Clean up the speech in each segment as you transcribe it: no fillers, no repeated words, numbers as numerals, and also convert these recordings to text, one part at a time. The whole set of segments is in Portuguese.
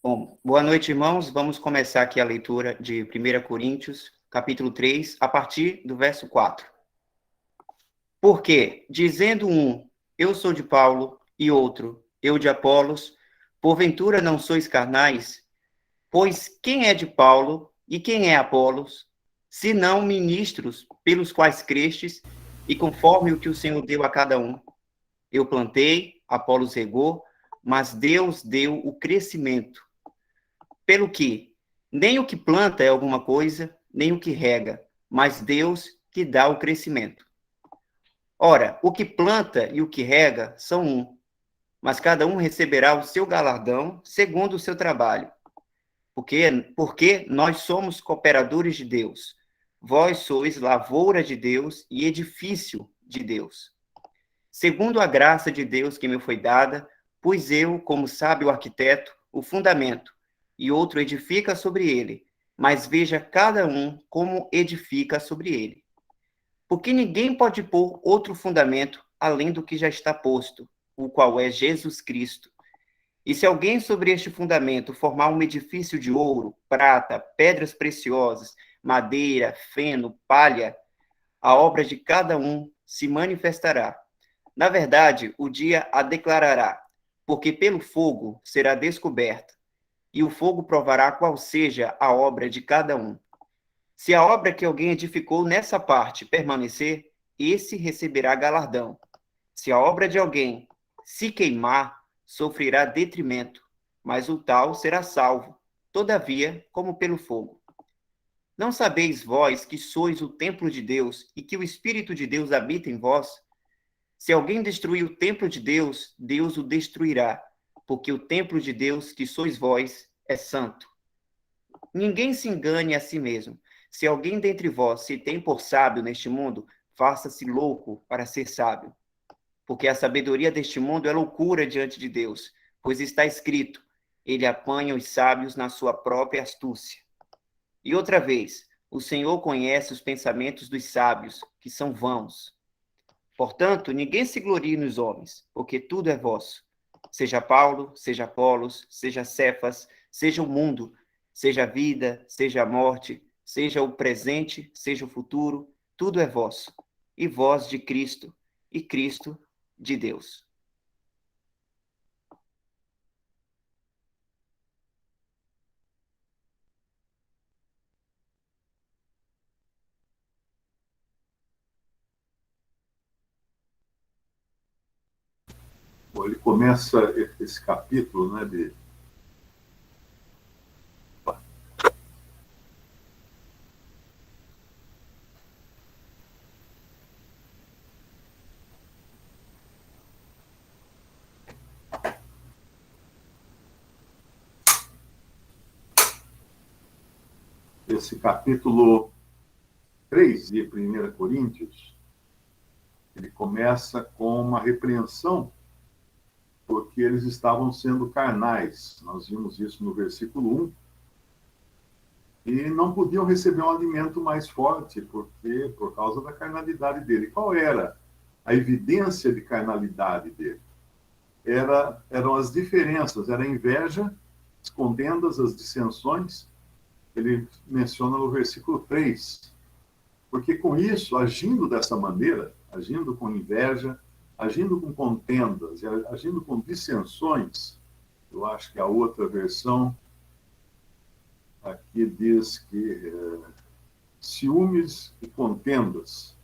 Bom, boa noite, irmãos. Vamos começar aqui a leitura de 1 Coríntios, capítulo 3, a partir do verso 4. Porque, dizendo um, eu sou de Paulo, e outro, eu de Apolos, porventura não sois carnais? Pois quem é de Paulo e quem é Apolos, senão ministros pelos quais crestes, e conforme o que o Senhor deu a cada um? Eu plantei, Apolos regou, mas Deus deu o crescimento. Pelo que nem o que planta é alguma coisa, nem o que rega, mas Deus que dá o crescimento. Ora, o que planta e o que rega são um, mas cada um receberá o seu galardão segundo o seu trabalho. Porque nós somos cooperadores de Deus. Vós sois lavoura de Deus e edifício de Deus. Segundo a graça de Deus que me foi dada, pus eu, como sábio arquiteto, o fundamento, e outro edifica sobre ele, mas veja cada um como edifica sobre ele. Porque ninguém pode pôr outro fundamento além do que já está posto, o qual é Jesus Cristo. E se alguém sobre este fundamento formar um edifício de ouro, prata, pedras preciosas, madeira, feno, palha, a obra de cada um se manifestará. Na verdade, o dia a declarará, porque pelo fogo será descoberta, e o fogo provará qual seja a obra de cada um. Se a obra que alguém edificou nessa parte permanecer, esse receberá galardão. Se a obra de alguém se queimar, sofrerá detrimento, mas o tal será salvo, todavia, como pelo fogo. Não sabeis vós que sois o templo de Deus e que o Espírito de Deus habita em vós? Se alguém destruir o templo de Deus, Deus o destruirá, porque o templo de Deus, que sois vós, é santo. Ninguém se engane a si mesmo. Se alguém dentre vós se tem por sábio neste mundo, faça-se louco para ser sábio. Porque a sabedoria deste mundo é loucura diante de Deus, pois está escrito, ele apanha os sábios na sua própria astúcia. E outra vez, o Senhor conhece os pensamentos dos sábios, que são vãos. Portanto, ninguém se glorie nos homens, porque tudo é vosso. Seja Paulo, seja Apolos, seja Cefas, seja o mundo, seja a vida, seja a morte, seja o presente, seja o futuro, tudo é vosso. E vós de Cristo, e Cristo de Deus. Bom, ele começa esse capítulo, né, de esse capítulo 3 de 1 Coríntios, ele começa com uma repreensão, porque eles estavam sendo carnais. Nós vimos isso no versículo 1. E não podiam receber um alimento mais forte, porque por causa da carnalidade dele. Qual era a evidência de carnalidade dele? Eram as diferenças, era a inveja, as contendas, as dissensões. Ele menciona no versículo 3. Porque com isso, agindo dessa maneira, agindo com inveja, agindo com contendas, agindo com dissensões, eu acho que a outra versão aqui diz que ciúmes e contendas.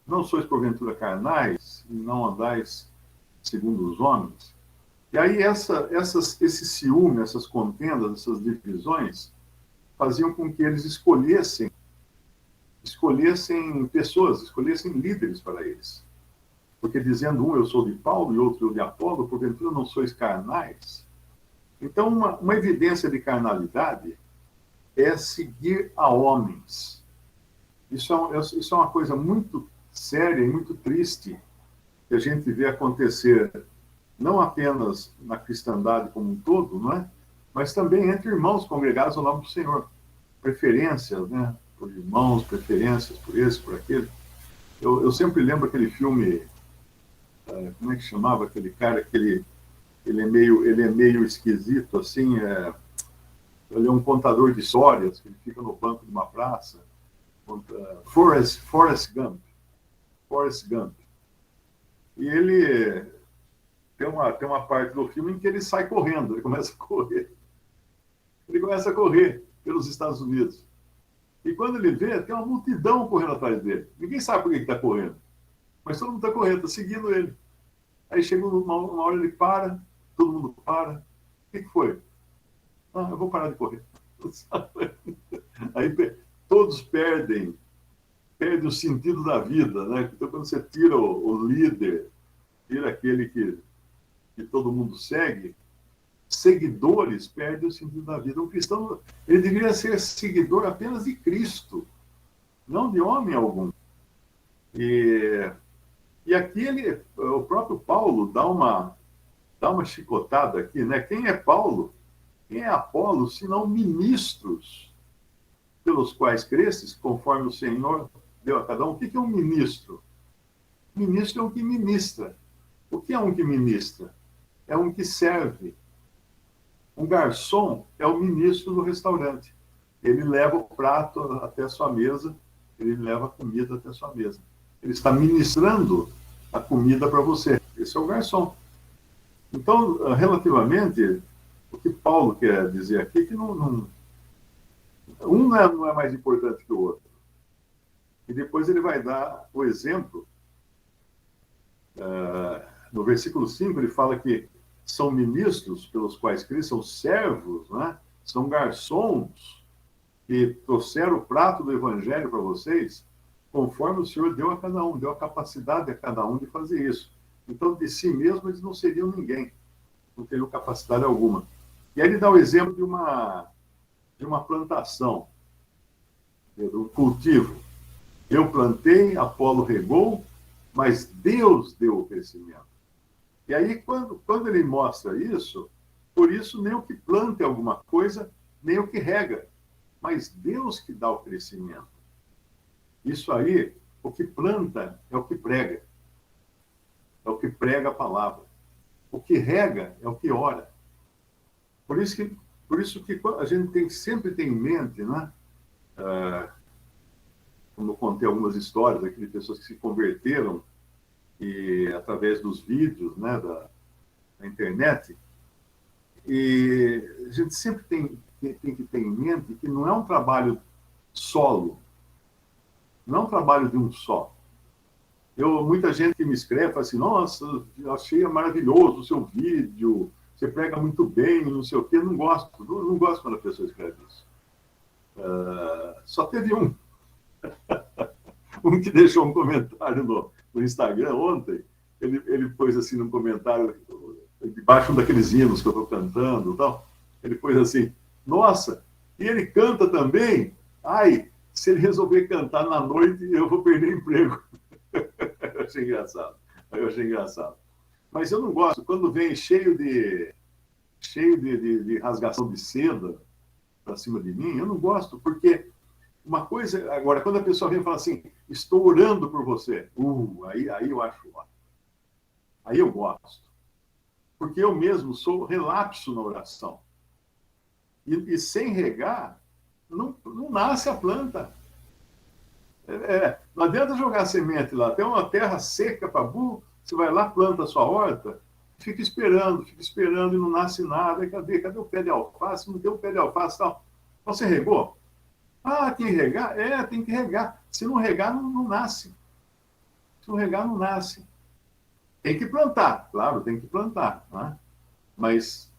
Não sois porventura carnais e não andais segundo os homens? E aí esse ciúme, essas contendas, essas divisões, faziam com que eles escolhessem pessoas, escolhessem líderes para eles. Porque dizendo um, eu sou de Paulo, e outro, eu de Apolo, porventura não sois carnais. Então, uma evidência de carnalidade é seguir a homens. Isso é uma coisa muito séria e muito triste que a gente vê acontecer não apenas na cristandade como um todo, não é? Mas também entre irmãos congregados ao nome do Senhor. Preferências, né? Por irmãos, preferências por esse, por aquele. Eu sempre lembro aquele filme, como é que chamava aquele cara, aquele ele é meio esquisito, assim, ele é um contador de histórias, que ele fica no banco de uma praça. Forrest Gump. Forrest Gump. E ele tem uma parte do filme em que ele sai correndo, ele começa a correr. Ele começa a correr pelos Estados Unidos. E quando ele vê, tem uma multidão correndo atrás dele. Ninguém sabe por que está correndo. Mas todo mundo está correndo, está seguindo ele. Aí chega uma hora ele para, todo mundo para. O que foi? Ah, eu vou parar de correr. Aí todos perdem o sentido da vida, né? Então, quando você tira o líder, tira aquele que todo mundo segue, seguidores perdem o sentido da vida. Um cristão, ele deveria ser seguidor apenas de Cristo, não de homem algum. E aqui o próprio Paulo dá uma chicotada aqui, né? Quem é Paulo? Quem é Apolo, senão ministros pelos quais cresces, conforme o Senhor deu a cada um? O que é um ministro? Ministro é um que ministra. O que é um que ministra? É um que serve. Um garçom é o ministro do restaurante. Ele leva o prato até a sua mesa, ele leva a comida até a sua mesa. Ele está ministrando a comida para você. Esse é o garçom. Então, relativamente, o que Paulo quer dizer aqui é que um não é mais importante que o outro. E depois ele vai dar o exemplo. No versículo 5, ele fala que são ministros pelos quais Cristo, são servos, né? São garçons que trouxeram o prato do evangelho para vocês, conforme o Senhor deu a cada um, deu a capacidade a cada um de fazer isso. Então, de si mesmo, eles não seriam ninguém, não teriam capacidade alguma. E aí ele dá o exemplo de uma plantação, de um cultivo. Eu plantei, Apolo regou, mas Deus deu o crescimento. E aí, quando ele mostra isso, por isso nem o que planta é alguma coisa, nem o que rega, mas Deus que dá o crescimento. Isso aí, o que planta é o que prega. É o que prega a palavra. O que rega é o que ora. Por isso que a gente sempre tem em mente, né? Como eu contei algumas histórias aqui de pessoas que se converteram e através dos vídeos, né, da internet, e a gente sempre tem que ter em mente que não é um trabalho solo, não é um trabalho de um só. Muita gente que me escreve fala assim: nossa, eu achei maravilhoso o seu vídeo, você prega muito bem, não sei o quê. Não gosto quando a pessoa escreve isso. Só teve um que deixou um comentário no Instagram ontem. Ele pôs assim no comentário, debaixo daqueles hinos que eu estou cantando e tal, ele pôs assim: nossa, e ele canta também? Ai, se ele resolver cantar na noite, eu vou perder emprego. Eu achei engraçado. Mas eu não gosto, quando vem cheio de rasgação de seda para cima de mim, eu não gosto, porque uma coisa... Agora, quando a pessoa vem e fala assim: estou orando por você, aí eu acho ótimo. Aí eu gosto. Porque eu mesmo sou relapso na oração. E sem regar, não nasce a planta. Não adianta jogar semente lá. Tem uma terra seca para burro, você vai lá, planta a sua horta, fica esperando e não nasce nada. Cadê o pé de alface? Não tem o pé de alface, tal. Você regou? Ah, tem que regar? Tem que regar. Se não regar, não nasce. Se não regar, não nasce. Tem que plantar, claro, tem que plantar. Né? Mas,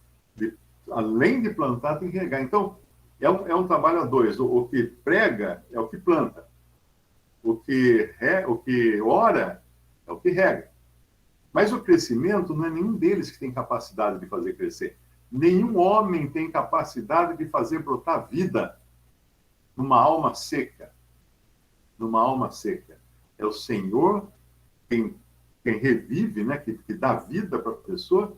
além de plantar, tem que regar. Então, é um trabalho a dois. O que prega é o que planta. O que ora é o que rega. Mas o crescimento não é nenhum deles que tem capacidade de fazer crescer. Nenhum homem tem capacidade de fazer brotar vida numa alma seca. Numa alma seca. É o Senhor quem revive, né? que dá vida para a pessoa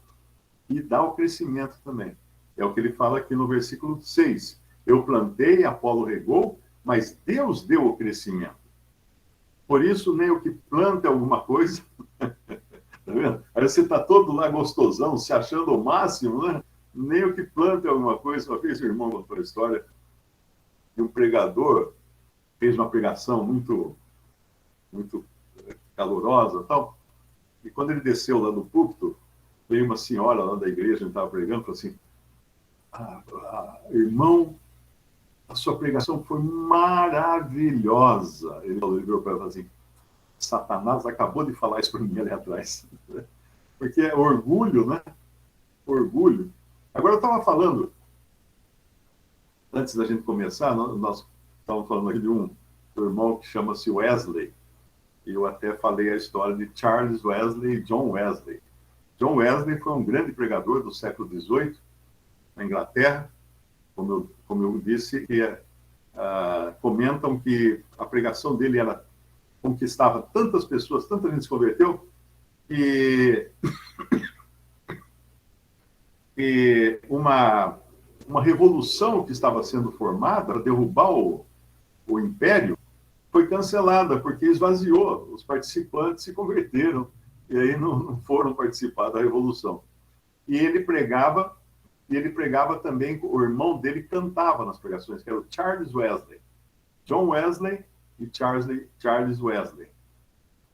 e dá o crescimento também. É o que ele fala aqui no versículo 6. Eu plantei, Apolo regou, mas Deus deu o crescimento. Por isso, nem o que planta é alguma coisa. Tá vendo? Aí você está todo lá gostosão, se achando o máximo, né? Nem o que planta é alguma coisa. Uma vez o irmão contou a história de um pregador, fez uma pregação muito calorosa e tal, e quando ele desceu lá do púlpito, veio uma senhora lá da igreja, ele estava pregando, falou assim, irmão, a sua pregação foi maravilhosa. Ele virou para ela assim, Satanás acabou de falar isso para mim ali atrás. Porque é orgulho, né? Orgulho. Agora eu estava falando, antes da gente começar, nós estávamos falando aqui de um irmão que chama-se Wesley. E eu até falei a história de Charles Wesley e John Wesley. John Wesley foi um grande pregador do século XVIII, na Inglaterra. Como eu disse, comentam que a pregação dele conquistava tantas pessoas, tanta gente se converteu, e uma revolução que estava sendo formada para derrubar o império foi cancelada, porque esvaziou, os participantes se converteram, e aí não foram participar da revolução. E ele pregava também, o irmão dele cantava nas pregações, que era o Charles Wesley. John Wesley e Charles Wesley.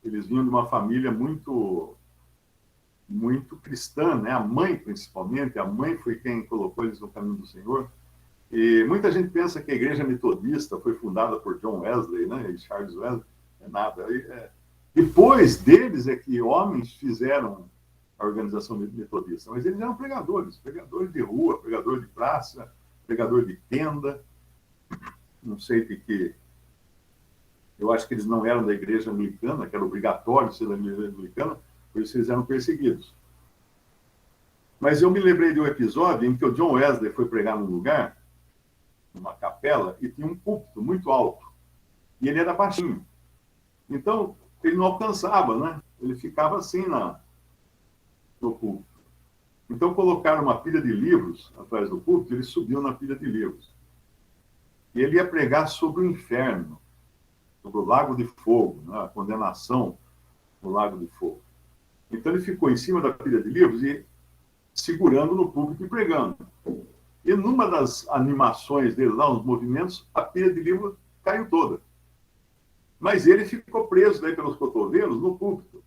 Eles vinham de uma família muito cristã, né? A mãe, principalmente, a mãe foi quem colocou eles no caminho do Senhor. E muita gente pensa que a igreja metodista foi fundada por John Wesley, né? E Charles Wesley. É nada. Depois deles é que homens fizeram a organização metodista, mas eles eram pregadores de rua, pregador de praça, pregador de tenda, não sei o que. Eu acho que eles não eram da igreja anglicana, que era obrigatório ser da igreja anglicana, por isso eles eram perseguidos. Mas eu me lembrei de um episódio em que o John Wesley foi pregar num lugar, numa capela, e tinha um púlpito muito alto, e ele era baixinho. Então, ele não alcançava, né? Ele ficava assim no púlpito. Então, colocaram uma pilha de livros atrás do púlpito, ele subiu na pilha de livros. E ele ia pregar sobre o inferno, sobre o lago de fogo, né? A condenação no lago de fogo. Então, ele ficou em cima da pilha de livros e segurando no púlpito e pregando. E numa das animações dele lá, nos movimentos, a pilha de livro caiu toda. Mas ele ficou preso daí pelos cotovelos no púlpito.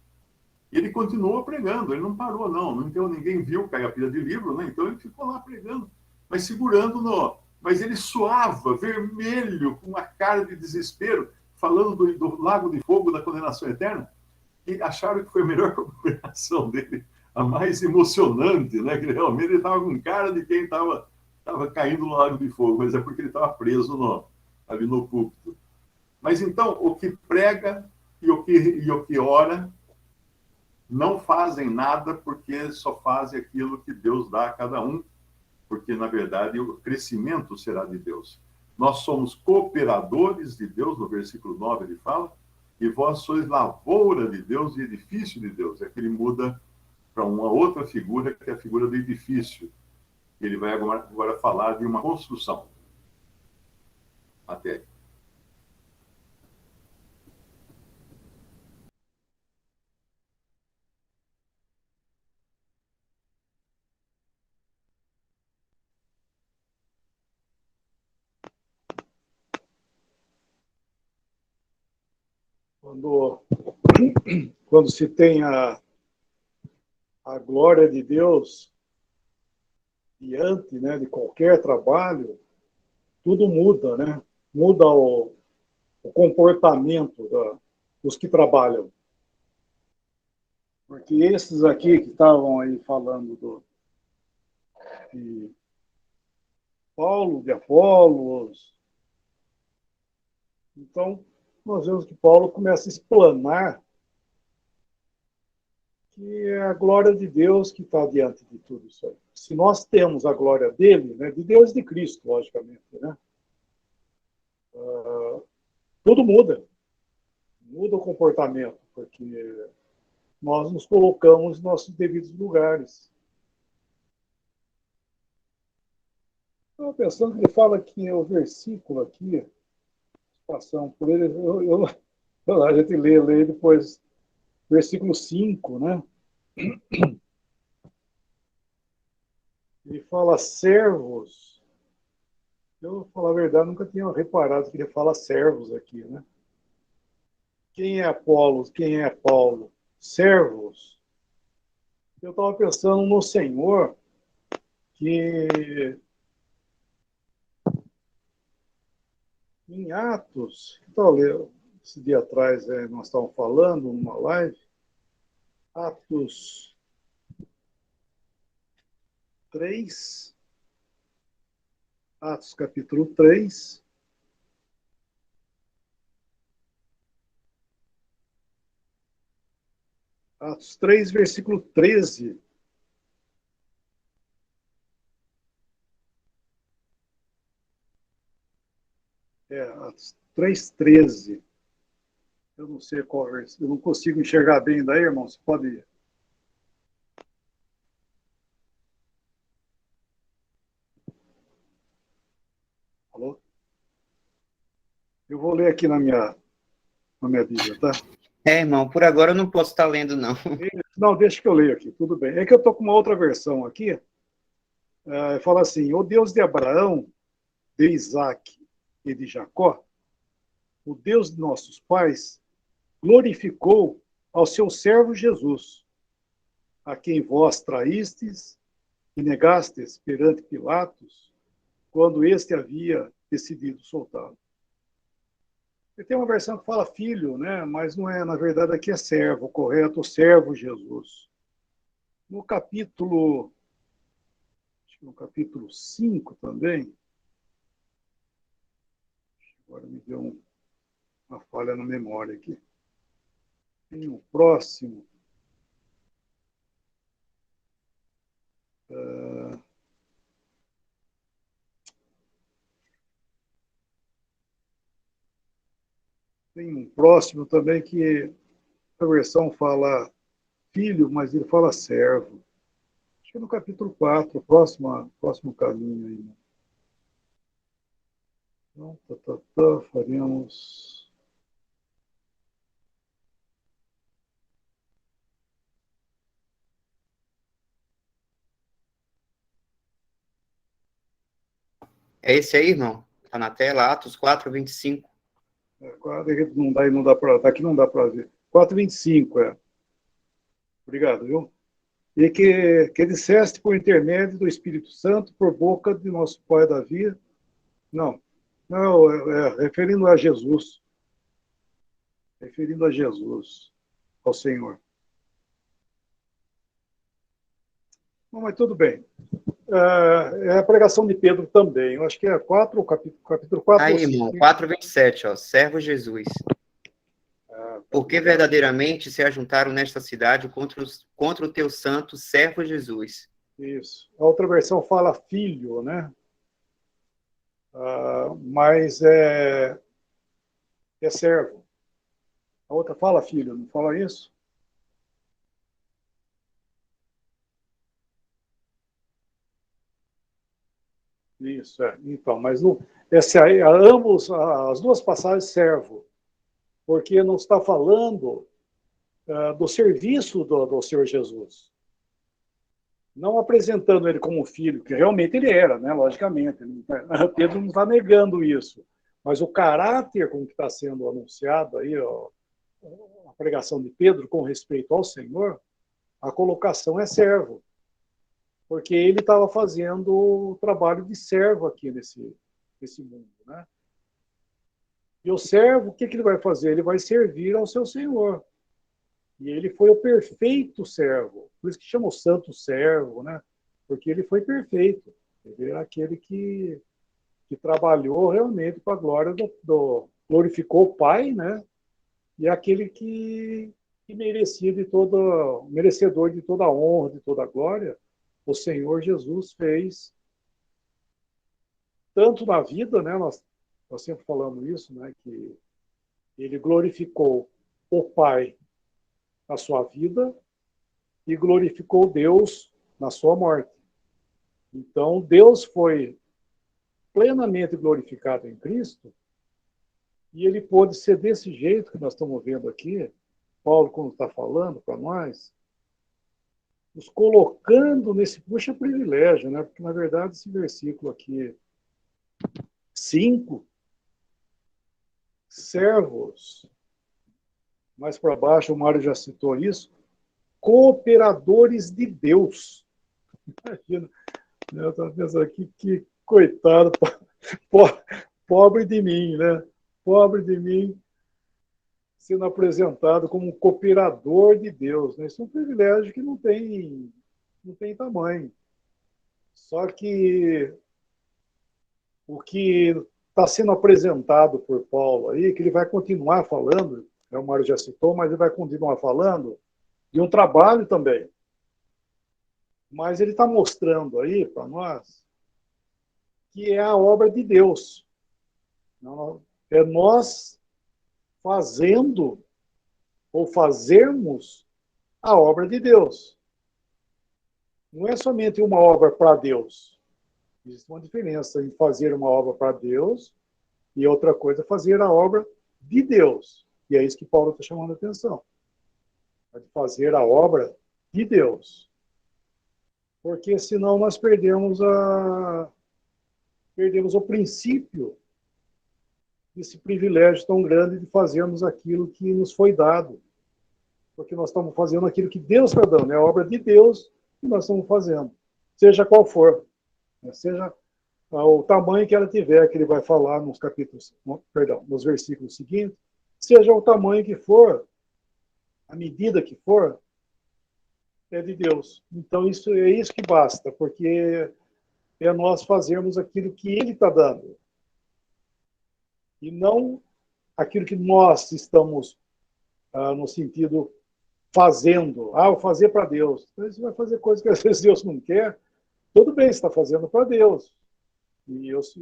E ele continuou pregando, ele não parou, não. Então ninguém viu cair a pilha de livro, né? Então ele ficou lá pregando, mas segurando no. Mas ele suava, vermelho, com uma cara de desespero, falando do lago de fogo da condenação eterna, e acharam que foi a melhor pregação dele, a mais emocionante, né? Que realmente ele estava com cara de quem estava caindo no lago de fogo, mas é porque ele estava preso ali no púlpito. Mas então, o que prega e o que ora não fazem nada porque só fazem aquilo que Deus dá a cada um, porque, na verdade, o crescimento será de Deus. Nós somos cooperadores de Deus, no versículo 9 ele fala, e vós sois lavoura de Deus e edifício de Deus. É que ele muda para uma outra figura, que é a figura do edifício. Ele vai agora falar de uma construção. Até aí. Quando se tem a glória de Deus diante, né, de qualquer trabalho, tudo muda, né? Muda o comportamento dos que trabalham. Porque esses aqui que estavam aí falando de Paulo, de Apolos, então nós vemos que Paulo começa a explanar que é a glória de Deus que está diante de tudo isso aí. Se nós temos a glória dele, né, de Deus e de Cristo, logicamente, né, tudo muda. Muda o comportamento, porque nós nos colocamos nos nossos devidos lugares. Estava pensando que ele fala que o versículo aqui, passamos por ele, a gente lê depois, versículo 5, né? Ele fala servos. Eu, vou falar a verdade, nunca tinha reparado que ele fala servos aqui, né? Quem é Apolo? Quem é Paulo? Servos. Eu estava pensando no Senhor, que em Atos, então, esse dia atrás nós estávamos falando numa live, Atos 3, Atos capítulo 3, Atos 3, versículo 13. Atos 3, 13. Eu não sei qual versículo, eu não consigo enxergar bem daí, irmão, você pode... Alô? Eu vou ler aqui na minha Bíblia, tá? Irmão, por agora eu não posso estar lendo, não. Não, deixa que eu leio aqui, tudo bem. É que eu estou com uma outra versão aqui, fala assim, o Deus de Abraão, de Isaac e de Jacó, o Deus de nossos pais, glorificou ao seu servo Jesus, a quem vós traístes e negastes perante Pilatos, quando este havia decidido soltá-lo. Tem uma versão que fala filho, né? Mas não é, na verdade, aqui é servo, correto, o servo Jesus. No capítulo, acho que no capítulo 5 também, agora me deu uma falha na memória aqui. Tem o próximo. Tem um próximo também que a versão fala filho, mas ele fala servo. Acho que é no capítulo 4, próximo caminho aí. Né? Então, faremos... É esse aí, irmão? Tá na tela, Atos 4, 25. Não dá para... Aqui não dá para ver. 4:25, é. Obrigado, viu? E que disseste por intermédio do Espírito Santo, por boca de nosso pai Davi. Não, não, referindo a Jesus. Referindo a Jesus, ao Senhor. Bom, mas tudo bem. É a pregação de Pedro também. Eu acho que é 4, capítulo 4 Aí, ou irmão, 5. 4, 27, ó. Servo Jesus. Porque verdadeiramente se ajuntaram nesta cidade contra o teu santo servo Jesus. Isso. A outra versão fala filho, né? Mas é servo. A outra fala filho, não fala isso? Isso, é. Então, mas não, as duas passagens servo, porque não está falando do serviço do Senhor Jesus. Não apresentando ele como filho, que realmente ele era, né? Logicamente. Pedro não está negando isso. Mas o caráter com que está sendo anunciado aí, ó, a pregação de Pedro com respeito ao Senhor, a colocação é servo. Porque ele estava fazendo o trabalho de servo aqui nesse mundo, né? E o servo, o que ele vai fazer? Ele vai servir ao seu senhor. E ele foi o perfeito servo. Por isso que chama o santo servo, né? Porque ele foi perfeito. Ele era aquele que trabalhou realmente para a glória glorificou o Pai, né? E é aquele que merecia merecedor de toda a honra, de toda a glória, o Senhor Jesus fez tanto na vida, né? Nós sempre falamos isso, né? Que ele glorificou o Pai na sua vida e glorificou Deus na sua morte. Então, Deus foi plenamente glorificado em Cristo e ele pôde ser desse jeito que nós estamos vendo aqui, Paulo, quando está falando para nós, nos colocando nesse, puxa, privilégio, né? Porque, na verdade, esse versículo aqui, 5, servos, mais para baixo, o Mário já citou isso, cooperadores de Deus. Imagina, eu estava pensando aqui, que coitado, pobre de mim, né? Pobre de mim, sendo apresentado como um cooperador de Deus. Né? Isso é um privilégio que não tem tamanho. Só que o que está sendo apresentado por Paulo aí, que ele vai continuar falando, o Mário já citou, mas ele vai continuar falando de um trabalho também. Mas ele está mostrando aí para nós que é a obra de Deus. É nós fazendo ou fazermos a obra de Deus. Não é somente uma obra para Deus. Existe uma diferença em fazer uma obra para Deus e outra coisa é fazer a obra de Deus. E é isso que Paulo está chamando a atenção. É fazer a obra de Deus. Porque senão nós perdemos o princípio desse privilégio tão grande de fazermos aquilo que nos foi dado. Porque nós estamos fazendo aquilo que Deus está dando, é a obra de Deus que nós estamos fazendo, seja qual for, seja o tamanho que ela tiver, que ele vai falar nos capítulos, perdão, nos versículos seguintes, seja o tamanho que for, a medida que for, é de Deus. Então isso é isso que basta, porque é nós fazermos aquilo que Ele está dando e não aquilo que nós estamos no sentido fazendo. Vou fazer para Deus. Então, você vai fazer coisas que às vezes Deus não quer. Tudo bem, você está fazendo para Deus. Vamos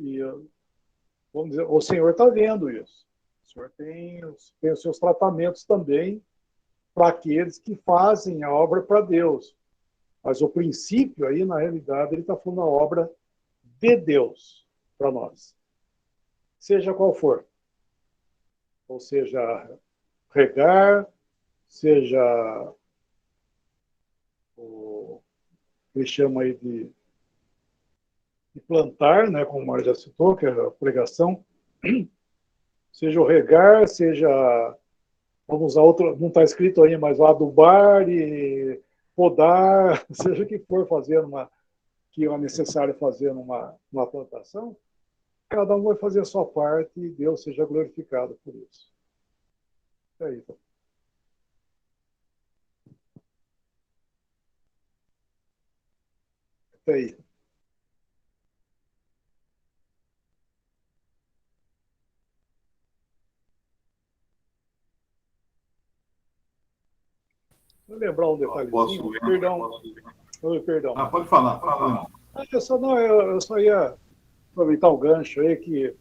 dizer, o Senhor está vendo isso. O Senhor tem os seus tratamentos também para aqueles que fazem a obra para Deus. Mas o princípio aí, na realidade, ele está falando a obra de Deus para nós. Seja qual for. Ou seja, regar, seja o que ele chama aí de plantar, né, como o Mário já citou, que é a pregação, seja o regar, seja, vamos usar outro, não está escrito aí, mas adubar e podar, seja o que for fazer que é necessário fazer numa plantação, cada um vai fazer a sua parte e Deus seja glorificado por isso. É aí, então. É aí. Vou lembrar um detalhezinho. Perdão. Oi, perdão. Pode falar. Fala. Eu só ia aproveitar o gancho aí que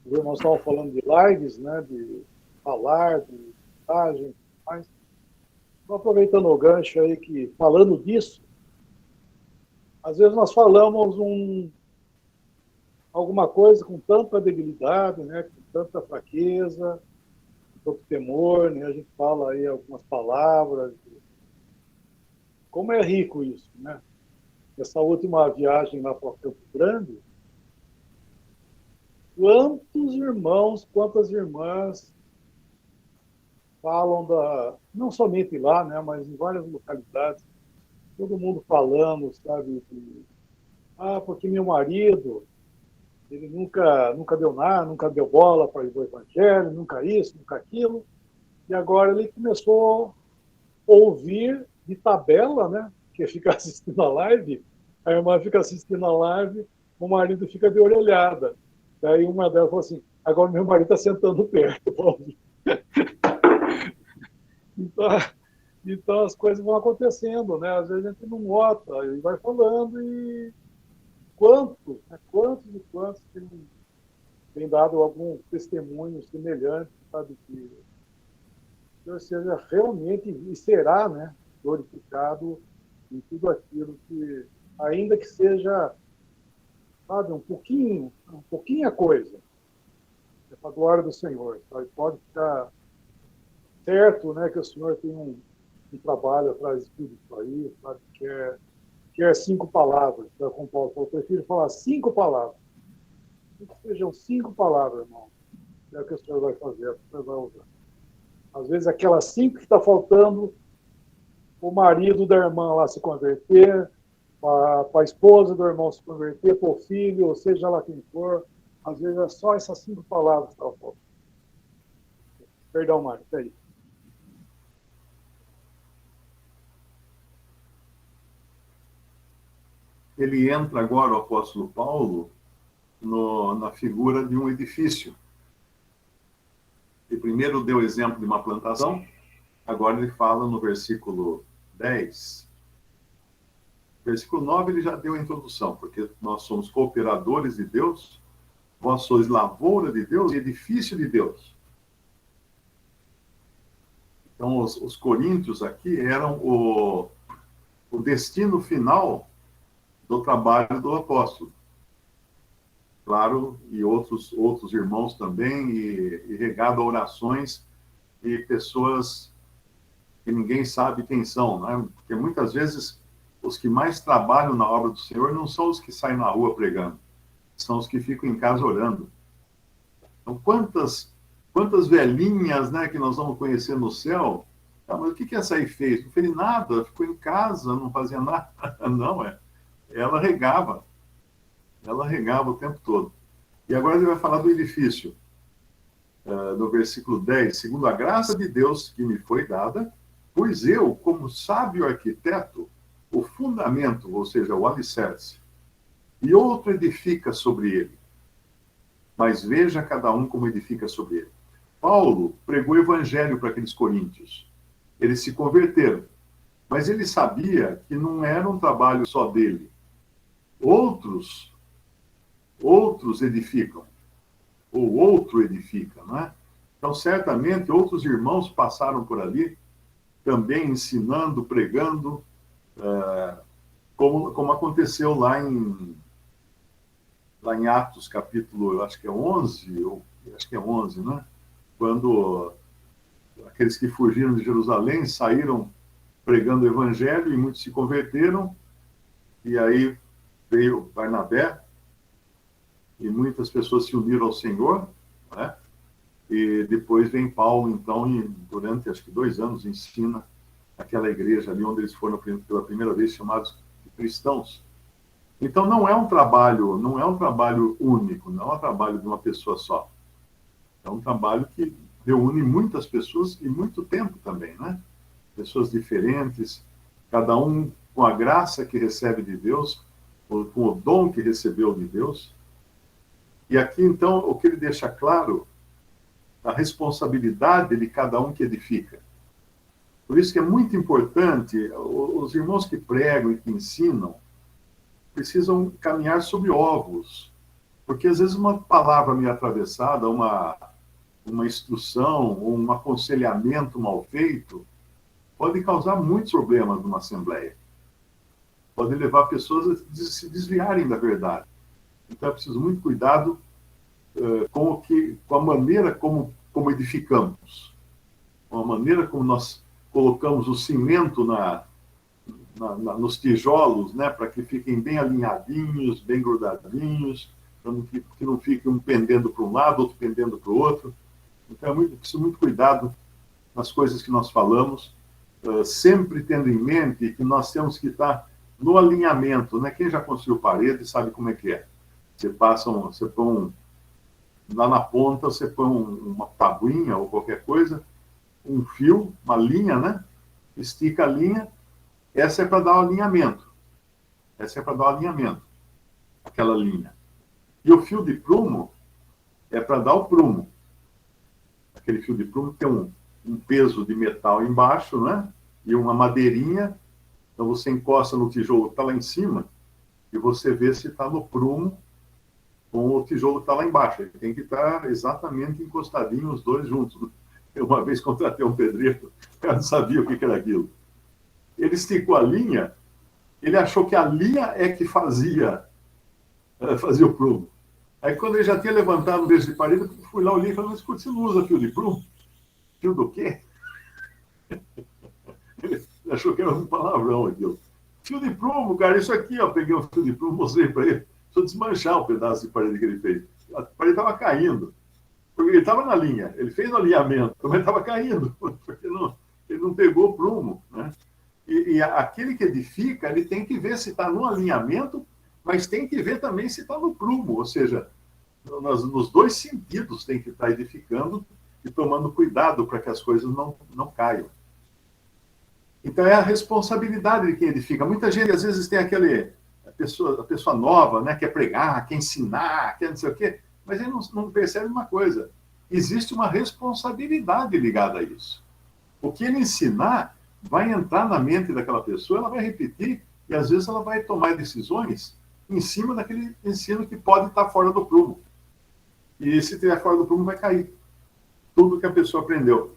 os irmãos estavam falando de lives, né, de falar, de mensagem, mas estou aproveitando o gancho aí que, falando disso, às vezes nós falamos alguma coisa com tanta debilidade, né, com tanta fraqueza, com tanto temor, né, a gente fala aí algumas palavras. Como é rico isso, né? Essa última viagem lá para Campo Grande, quantos irmãos, quantas irmãs falam não somente lá, né, mas em várias localidades, todo mundo falando, sabe, porque meu marido, ele nunca deu nada, nunca deu bola para o evangelho, nunca isso, nunca aquilo, e agora ele começou a ouvir de tabela, né, que fica assistindo a live, a irmã fica assistindo a live, o marido fica de orelhada. Daí uma delas falou assim, agora meu marido está sentando perto. Então as coisas vão acontecendo, né? Às vezes a gente não nota, e vai falando, e quantos e quantos têm dado algum testemunho semelhante, sabe, que Deus seja realmente, e será, né, glorificado em tudo aquilo que, ainda que seja, sabe, um pouquinho a coisa, é para a glória do Senhor, sabe? Pode ficar certo, né, que o Senhor tem um trabalho atrás disso aí, sabe? Quer 5 palavras, né? Como Paulo falou, eu prefiro falar 5 palavras. Que sejam 5 palavras, irmão. É o que o senhor vai fazer, o senhor vai usar. Às vezes, aquelas 5 que está faltando, o marido da irmã lá se converter, para a esposa do irmão se converter, para o filho, ou seja lá quem for. Às vezes é só essas 5 palavras que estão faltando. Perdão, Mário, aí. Ele entra agora, o apóstolo Paulo, na figura de um edifício. Ele primeiro deu o exemplo de uma plantação, agora ele fala no versículo 10. Versículo 9 ele já deu a introdução, porque nós somos cooperadores de Deus, vós sois lavoura de Deus e edifício de Deus. Então, os coríntios aqui eram o destino final do trabalho do apóstolo. Claro, e outros irmãos também, e regado a orações e pessoas que ninguém sabe quem são, né? Porque muitas vezes os que mais trabalham na obra do Senhor não são os que saem na rua pregando, são os que ficam em casa orando. Então, quantas velhinhas, né, que nós vamos conhecer no céu? Ah, mas o que essa aí fez? Não fez nada, ficou em casa, não fazia nada. Não, ela regava o tempo todo. E agora ele vai falar do edifício. No versículo 10, segundo a graça de Deus que me foi dada, pois eu, como sábio arquiteto, o fundamento, ou seja, o alicerce, e outro edifica sobre ele. Mas veja cada um como edifica sobre ele. Paulo pregou o evangelho para aqueles coríntios. Eles se converteram. Mas ele sabia que não era um trabalho só dele. Outros edificam. Ou outro edifica, não é? Então, certamente, outros irmãos passaram por ali, também ensinando, pregando, como aconteceu lá em Atos, capítulo, eu acho que é 11, né? Quando aqueles que fugiram de Jerusalém saíram pregando o evangelho e muitos se converteram, e aí veio Barnabé, e muitas pessoas se uniram ao Senhor, né? E depois vem Paulo, então, e durante, acho que 2 anos, ensina aquela igreja ali onde eles foram pela primeira vez chamados de cristãos. Então, não é um trabalho único, não é um trabalho de uma pessoa só. É um trabalho que reúne muitas pessoas e muito tempo também, né? Pessoas diferentes, cada um com a graça que recebe de Deus, com o dom que recebeu de Deus. E aqui, então, o que ele deixa claro, a responsabilidade de cada um que edifica. Por isso que é muito importante, os irmãos que pregam e que ensinam, precisam caminhar sobre ovos. Porque, às vezes, uma palavra meio atravessada, uma instrução, ou um aconselhamento mal feito, pode causar muitos problemas numa assembleia. Pode levar pessoas a se desviarem da verdade. Então, é preciso muito cuidado com a maneira como edificamos, com a maneira como nós colocamos o cimento nos tijolos, né, para que fiquem bem alinhadinhos, bem grudadinhos, para que não fique um pendendo para um lado, outro pendendo para o outro. Então, preciso muito cuidado nas coisas que nós falamos, sempre tendo em mente que nós temos que estar no alinhamento, né? Quem já construiu parede sabe como é que é. Você põe lá na ponta, você põe uma tabuinha ou qualquer coisa, um fio, uma linha, né? Estica a linha. Essa é para dar o alinhamento. Aquela linha. E o fio de prumo é para dar o prumo. Aquele fio de prumo tem um peso de metal embaixo, né? E uma madeirinha. Então você encosta no tijolo que está lá em cima e você vê se está no prumo com o tijolo que está lá embaixo. Ele tem que estar exatamente encostadinho os dois juntos. Eu uma vez contratei um pedreiro, o cara não sabia o que era aquilo. Ele esticou a linha, ele achou que a linha é que fazia o prumo. Aí quando ele já tinha levantado o berço de parede, eu fui lá, olhei e falei, mas você não usa fio de prumo? Fio do quê? Ele achou que era um palavrão aquilo. Fio de prumo, cara, isso aqui, ó. Peguei um fio de prumo, mostrei para ele. Só desmanchar o pedaço de parede que ele fez. A parede estava caindo. Porque ele estava na linha. Ele fez o alinhamento, mas estava caindo. Porque ele não pegou o prumo, né? E aquele que edifica, ele tem que ver se está no alinhamento, mas tem que ver também se está no prumo. Ou seja, nos dois sentidos tem que estar edificando e tomando cuidado para que as coisas não caiam. Então é a responsabilidade de quem edifica. Muita gente às vezes tem a pessoa nova, né, quer pregar, quer ensinar, quer não sei o quê, mas ele não percebe uma coisa. Existe uma responsabilidade ligada a isso. O que ele ensinar vai entrar na mente daquela pessoa, ela vai repetir e às vezes ela vai tomar decisões em cima daquele ensino que pode estar fora do prumo. E se estiver fora do prumo, vai cair tudo que a pessoa aprendeu.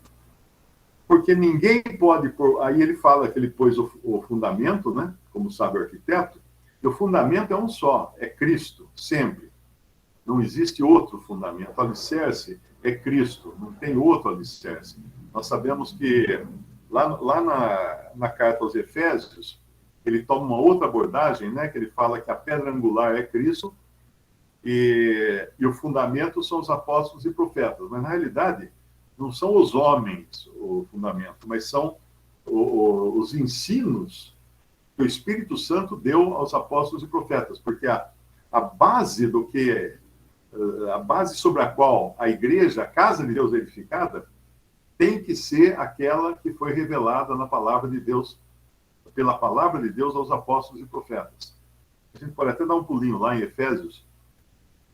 Porque ninguém pode pôr... Aí ele fala que ele pôs o fundamento, né? Como sabe o arquiteto, e o fundamento é um só, é Cristo, sempre. Não existe outro fundamento. O alicerce é Cristo, não tem outro alicerce. Nós sabemos que lá na carta aos Efésios, ele toma uma outra abordagem, né? Que ele fala que a pedra angular é Cristo e o fundamento são os apóstolos e profetas. Mas, na realidade, não são os homens o fundamento, mas são os ensinos que o Espírito Santo deu aos apóstolos e profetas, porque a base a base sobre a qual a igreja, a casa de Deus é edificada, tem que ser aquela que foi revelada na palavra de Deus, pela palavra de Deus aos apóstolos e profetas. A gente pode até dar um pulinho lá em Efésios,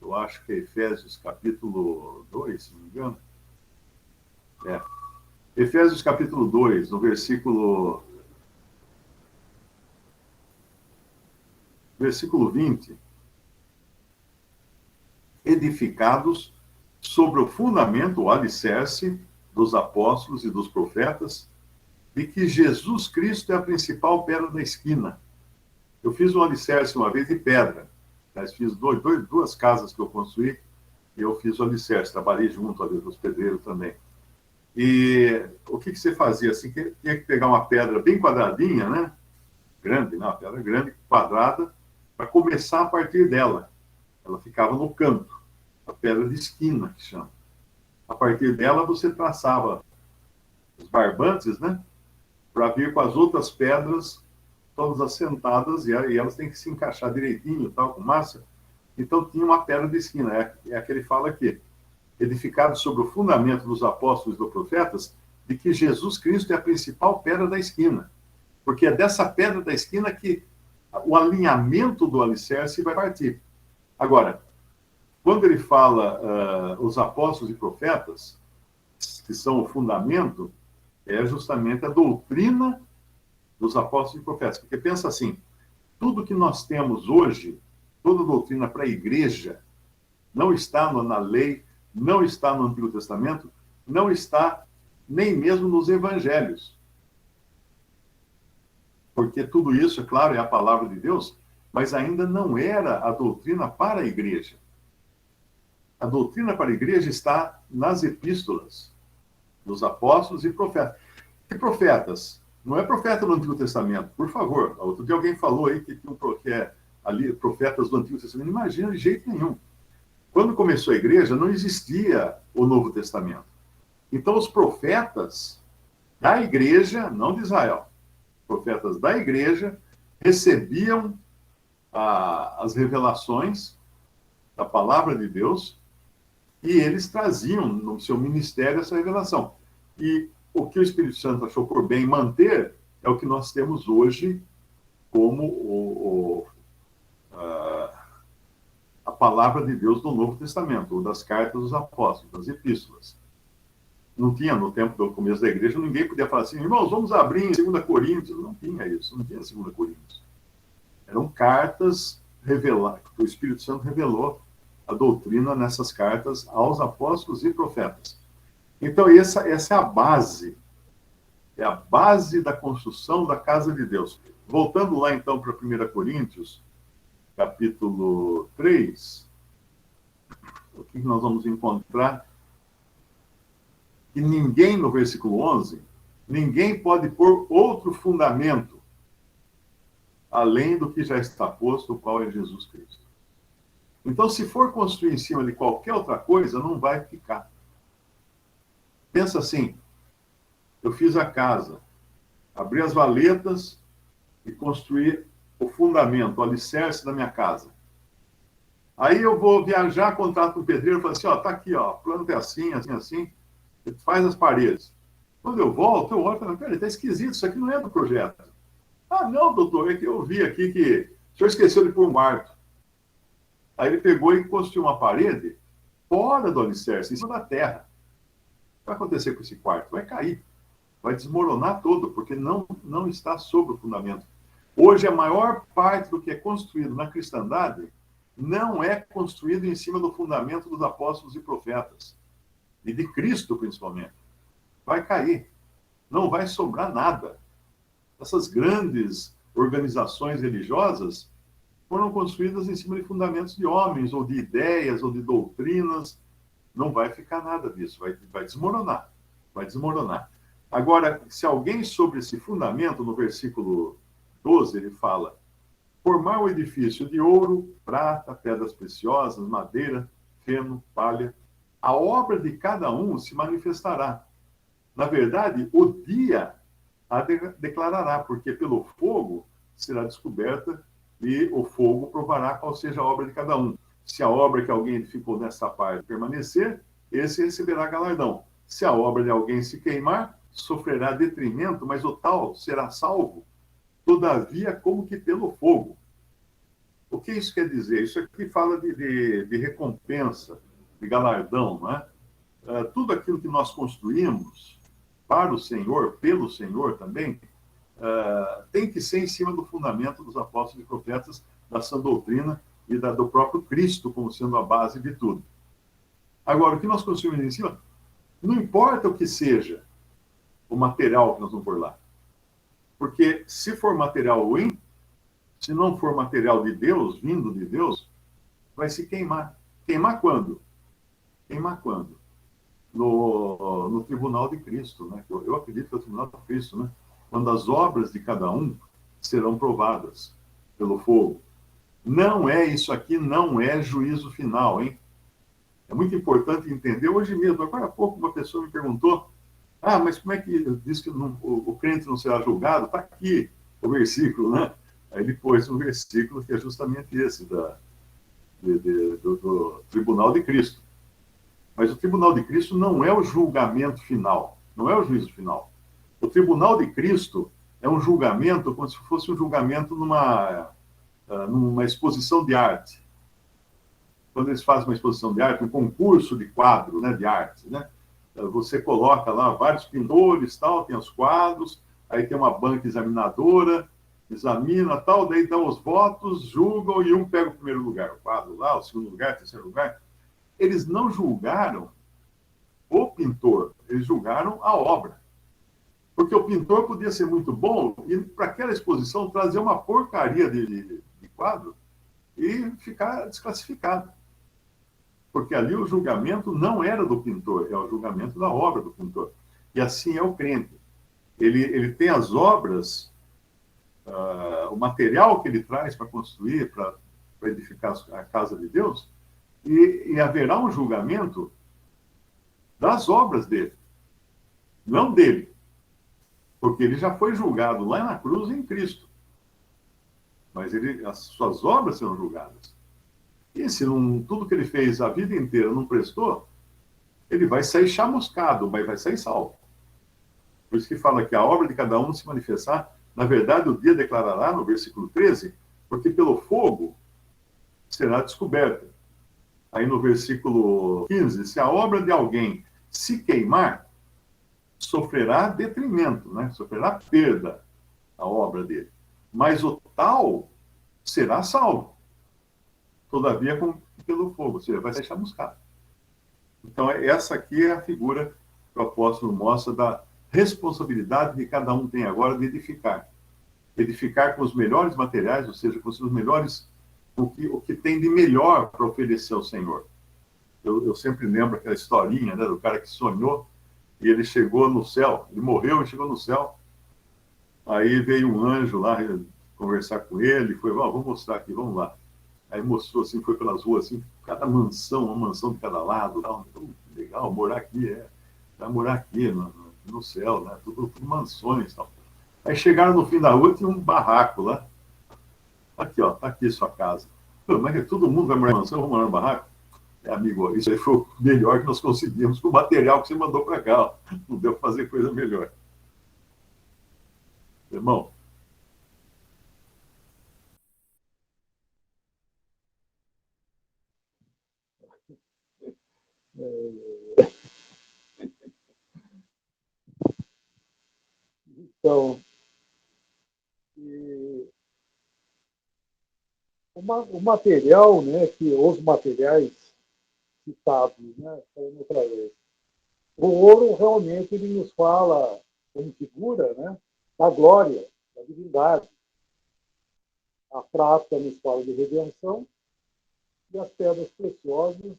eu acho que é Efésios capítulo 2, se não me engano. Efésios capítulo 2, no versículo 20. Edificados sobre o fundamento, o alicerce dos apóstolos e dos profetas, de que Jesus Cristo é a principal pedra da esquina. Eu fiz um alicerce uma vez de pedra. Mas fiz duas casas que eu construí e eu fiz o alicerce. Trabalhei junto ali com os pedreiros também. E o que você fazia? Assim, tinha que pegar uma pedra bem quadradinha, né? Grande, não, uma pedra grande, quadrada, para começar a partir dela. Ela ficava no canto, a pedra de esquina, que chama. A partir dela, você traçava os barbantes, né? Para vir com as outras pedras, todas assentadas, e elas têm que se encaixar direitinho, tal, com massa. Então, tinha uma pedra de esquina. É a que ele fala aqui. Edificado sobre o fundamento dos apóstolos e dos profetas, de que Jesus Cristo é a principal pedra da esquina. Porque é dessa pedra da esquina que o alinhamento do alicerce vai partir. Agora, quando ele fala os apóstolos e profetas, que são o fundamento, é justamente a doutrina dos apóstolos e profetas. Porque pensa assim, tudo que nós temos hoje, toda doutrina para a igreja, não está na lei, não está no Antigo Testamento, não está nem mesmo nos evangelhos. Porque tudo isso, é claro, é a palavra de Deus, mas ainda não era a doutrina para a igreja. A doutrina para a igreja está nas epístolas dos apóstolos e profetas. E profetas? Não é profeta do Antigo Testamento, por favor. Outro dia alguém falou aí que é ali profetas do Antigo Testamento. Não imagina de jeito nenhum. Quando começou a igreja, não existia o Novo Testamento. Então, os profetas da igreja, não de Israel, profetas da igreja, recebiam as revelações da palavra de Deus e eles traziam no seu ministério essa revelação. E o que o Espírito Santo achou por bem manter é o que nós temos hoje como a palavra de Deus do Novo Testamento, ou das cartas dos apóstolos, das epístolas. Não tinha, no tempo do começo da igreja, ninguém podia falar assim, irmãos, vamos abrir em 2 Coríntios. Não tinha isso, não tinha 2 Coríntios. Eram cartas reveladas, que o Espírito Santo revelou a doutrina nessas cartas aos apóstolos e profetas. Então, essa é a base. É a base da construção da casa de Deus. Voltando lá, então, para 1 Coríntios, capítulo 3, o que nós vamos encontrar? Que ninguém, no versículo 11, Ninguém pode pôr outro fundamento além do que já está posto, o qual é Jesus Cristo. Então, se for construir em cima de qualquer outra coisa, não vai ficar. Pensa assim, eu fiz a casa, abri as valetas e construí o fundamento, o alicerce da minha casa. Aí eu vou viajar, contrato um pedreiro e falo assim, ó, tá aqui, ó, a planta é assim, assim, assim, faz as paredes. Quando eu volto, eu olho e falo, peraí, tá esquisito, isso aqui não é do projeto. Ah, não, doutor, é que eu vi aqui que o senhor esqueceu de pôr um quarto. Aí ele pegou e construiu uma parede fora do alicerce, em cima da terra. O que vai acontecer com esse quarto? Vai cair, vai desmoronar todo, porque não está sobre o fundamento. Hoje, a maior parte do que é construído na cristandade não é construído em cima do fundamento dos apóstolos e profetas, e de Cristo, principalmente. Vai cair, não vai sobrar nada. Essas grandes organizações religiosas foram construídas em cima de fundamentos de homens, ou de ideias, ou de doutrinas. Não vai ficar nada disso, vai desmoronar. Vai desmoronar. Agora, se alguém sobre esse fundamento, no versículo 12, ele fala: formar o edifício de ouro, prata, pedras preciosas, madeira, feno, palha, a obra de cada um se manifestará. Na verdade, o dia a declarará, porque pelo fogo será descoberta e o fogo provará qual seja a obra de cada um. Se a obra que alguém edificou nessa parte permanecer, esse receberá galardão. Se a obra de alguém se queimar, sofrerá detrimento, mas o tal será salvo, todavia, como que pelo fogo. O que isso quer dizer? Isso aqui fala de recompensa, de galardão, não é? Tudo aquilo que nós construímos para o Senhor, pelo Senhor também, tem que ser em cima do fundamento dos apóstolos e profetas, da sã doutrina e do próprio Cristo como sendo a base de tudo. Agora, o que nós construímos em cima, não importa o que seja o material que nós vamos pôr lá. Porque se for material ruim, se não for material de Deus, vindo de Deus, vai se queimar. Queimar quando? Queimar quando? No tribunal de Cristo, né? Eu acredito que é o tribunal de Cristo, né? Quando as obras de cada um serão provadas pelo fogo. Não é isso aqui, não é juízo final, hein? É muito importante entender. Hoje mesmo, agora há pouco, uma pessoa me perguntou: mas como é que diz que o crente não será julgado? Está aqui o versículo, né? Aí ele pôs um versículo que é justamente esse, do tribunal de Cristo. Mas o tribunal de Cristo não é o julgamento final, não é o juízo final. O tribunal de Cristo é um julgamento como se fosse um julgamento numa exposição de arte. Quando eles fazem uma exposição de arte, um concurso de quadro, né, de arte, né? Você coloca lá vários pintores, tal, tem os quadros, aí tem uma banca examinadora, examina, tal, daí dão os votos, julgam e um pega o primeiro lugar, o quadro lá, o segundo lugar, o terceiro lugar. Eles não julgaram o pintor, eles julgaram a obra. Porque o pintor podia ser muito bom e, para aquela exposição, trazer uma porcaria de quadro e ficar desclassificado. Porque ali o julgamento não era do pintor, é o julgamento da obra do pintor. E assim é o crente. Ele tem as obras, o material que ele traz para construir, para edificar a casa de Deus, e haverá um julgamento das obras dele, não dele. Porque ele já foi julgado lá na cruz em Cristo. Mas as suas obras serão julgadas. E se tudo que ele fez a vida inteira não prestou, ele vai sair chamuscado, mas vai sair salvo. Por isso que fala que a obra de cada um se manifestar, na verdade o dia declarará, no versículo 13, porque pelo fogo será descoberta. Aí no versículo 15, se a obra de alguém se queimar, sofrerá detrimento, né? Sofrerá perda a obra dele. Mas o tal será salvo. Todavia, pelo fogo, ou seja, vai ser chamuscado. Então, essa aqui é a figura que o apóstolo mostra da responsabilidade que cada um tem agora de edificar. Edificar com os melhores materiais, ou seja, com os melhores, o que tem de melhor para oferecer ao Senhor. Eu sempre lembro aquela historinha, né, do cara que sonhou E ele chegou no céu, ele morreu e chegou no céu. Aí veio um anjo lá conversar com ele, foi, vamos mostrar aqui, vamos lá. Aí mostrou assim, foi pelas ruas, assim, cada mansão, uma mansão de cada lado. Tal. Legal, morar aqui, vai morar aqui no céu, né? Tudo mansões. Tal. Aí chegaram no fim da rua, tinha um barraco lá. Aqui, ó, tá aqui sua casa. Mas é todo mundo vai morar em mansão, vamos morar no barraco? Amigo, isso aí foi o melhor que nós conseguimos com o material que você mandou para cá. Ó. Não deu para fazer coisa melhor. Irmão, Então, e o material, né, os materiais citados, né, falando outra vez, o ouro realmente ele nos fala como figura, né, da glória, da divindade. A prata nos fala de redenção e as pedras preciosas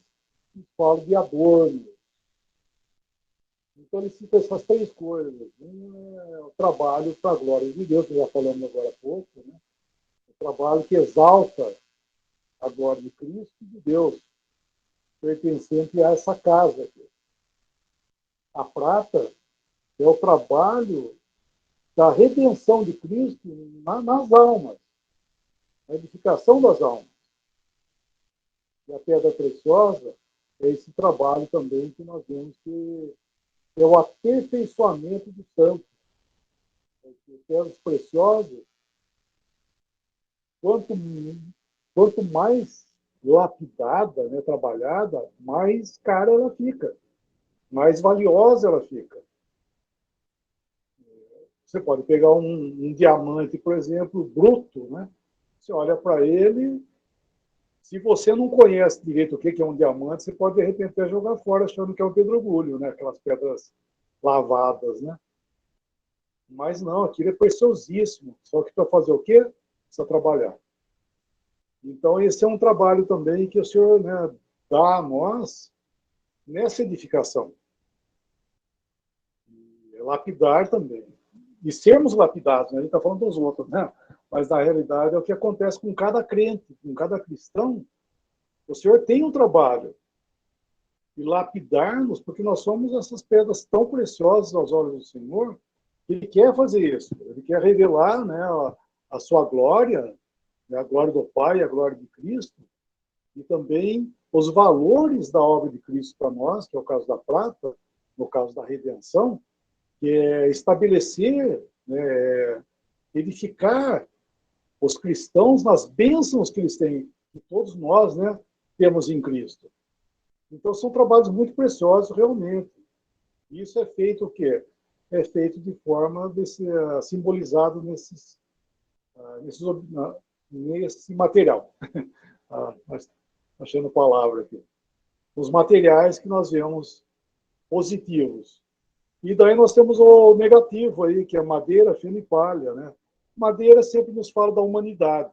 nos falam de adorno. Então ele cita essas três coisas. Um é o trabalho para a glória de Deus, que já falamos agora há pouco, né? O trabalho que exalta a glória de Cristo e de Deus, pertencente a essa casa aqui. A prata é o trabalho da redenção de Cristo nas almas, a edificação das almas. E a pedra preciosa é esse trabalho também que nós vemos que é o aperfeiçoamento do santo. Porque pedras preciosas, quanto mais lapidada, né, trabalhada, mais cara ela fica, mais valiosa ela fica. Você pode pegar um diamante, por exemplo, bruto, né? Você olha para ele, se você não conhece direito o que é um diamante, você pode de repente até jogar fora achando que é um pedregulho, né? Aquelas pedras lavadas, né? Mas não, aquilo é preciosíssimo. Só que para fazer o quê? Precisa trabalhar. Então, esse é um trabalho também que o Senhor, né, dá a nós nessa edificação. É lapidar também. E sermos lapidados, né? A gente está falando dos outros, né? Mas, na realidade, é o que acontece com cada crente, com cada cristão. O Senhor tem um trabalho de lapidar-nos, porque nós somos essas pedras tão preciosas aos olhos do Senhor, que Ele quer fazer isso. Ele quer revelar, né, a sua glória, né, a glória do Pai, a glória de Cristo, e também os valores da obra de Cristo para nós, que é o caso da prata, no caso da redenção, que é estabelecer, né, edificar os cristãos nas bênçãos que eles têm, que todos nós, né, temos em Cristo. Então, são trabalhos muito preciosos, realmente. Isso é feito o quê? É feito de forma simbolizado nesse material. Achando palavra aqui. Os materiais que nós vemos positivos. E daí nós temos o negativo aí, que é madeira, feno e palha, né? Madeira sempre nos fala da humanidade.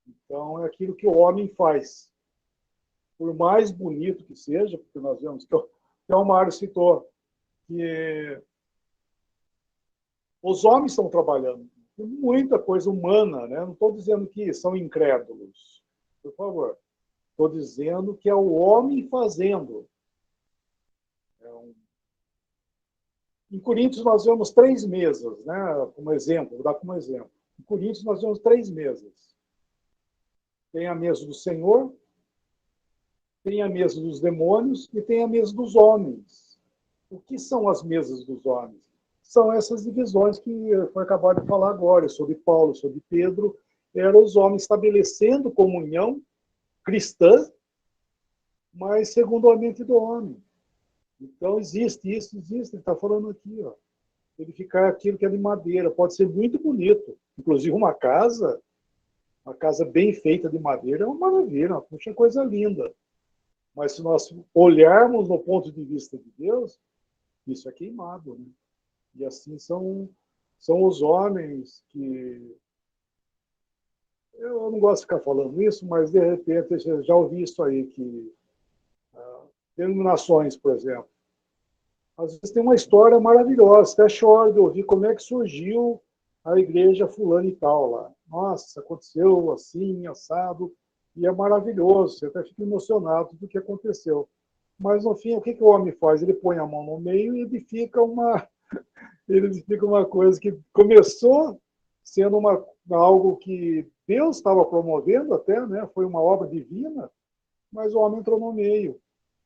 Então, é aquilo que o homem faz. Por mais bonito que seja, porque nós vemos que o Mário citou, que os homens estão trabalhando. Tem muita coisa humana, né? Não estou dizendo que são incrédulos, por favor. Estou dizendo que é o homem fazendo. Em Coríntios nós vemos 3 mesas, né? Como exemplo, vou dar como exemplo. Em Coríntios nós vemos 3 mesas. Tem a mesa do Senhor, tem a mesa dos demônios e tem a mesa dos homens. O que são as mesas dos homens? São essas divisões que foi acabado de falar agora, sobre Paulo, sobre Pedro. Eram os homens estabelecendo comunhão cristã, mas segundo a mente do homem. Então, existe isso, existe. Ele está falando aqui, ó. Edificar aquilo que é de madeira. Pode ser muito bonito. Inclusive, uma casa bem feita de madeira é uma maravilha, uma coisa linda. Mas se nós olharmos no ponto de vista de Deus, isso é queimado, né? E assim são os homens que... Eu não gosto de ficar falando isso, mas de repente eu já ouvi isso aí, que denominações, por exemplo, Às vezes tem uma história maravilhosa, até choro de ouvir como é que surgiu a igreja fulana e tal lá. Nossa, aconteceu assim, assado, e é maravilhoso, você até fica emocionado do que aconteceu. Mas, no fim, o que, que o homem faz? Ele põe a mão no meio e ele edifica uma coisa que começou sendo algo que Deus estava promovendo até, né? Foi uma obra divina, mas o homem entrou no meio.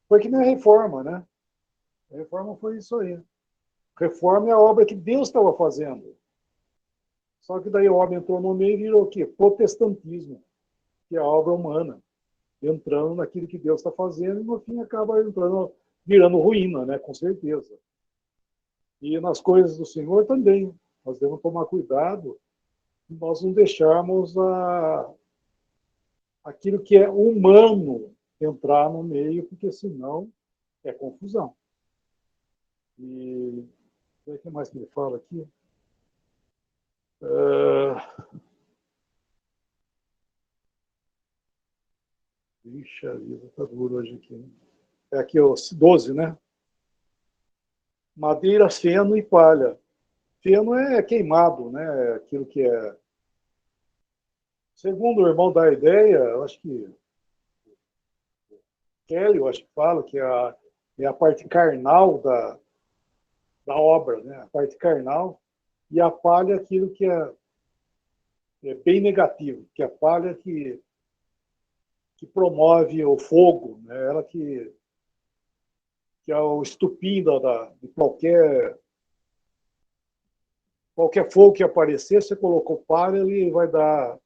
Foi que nem a reforma, né? A reforma foi isso aí. Reforma é a obra que Deus estava fazendo. Só que daí o homem entrou no meio e virou o quê? Protestantismo, que é a obra humana, entrando naquilo que Deus está fazendo e no fim acaba entrando, virando ruína, né? Com certeza. E nas coisas do Senhor também. Nós devemos tomar cuidado e nós não deixarmos aquilo que é humano entrar no meio, porque senão é confusão. E o que mais que ele fala aqui? Vixe, a vida tá duro hoje aqui. Né? É aqui, ó, 12, né? Madeira, feno e palha. Feno é queimado, né? Aquilo que é. Segundo o irmão da ideia, eu acho que Kelly, eu acho que fala que é a parte carnal da obra, né? A parte carnal. E a palha é aquilo que é bem negativo, que é a palha que promove o fogo, né? Ela que é o estupim de qualquer fogo que aparecer, você colocou palha, ele vai dar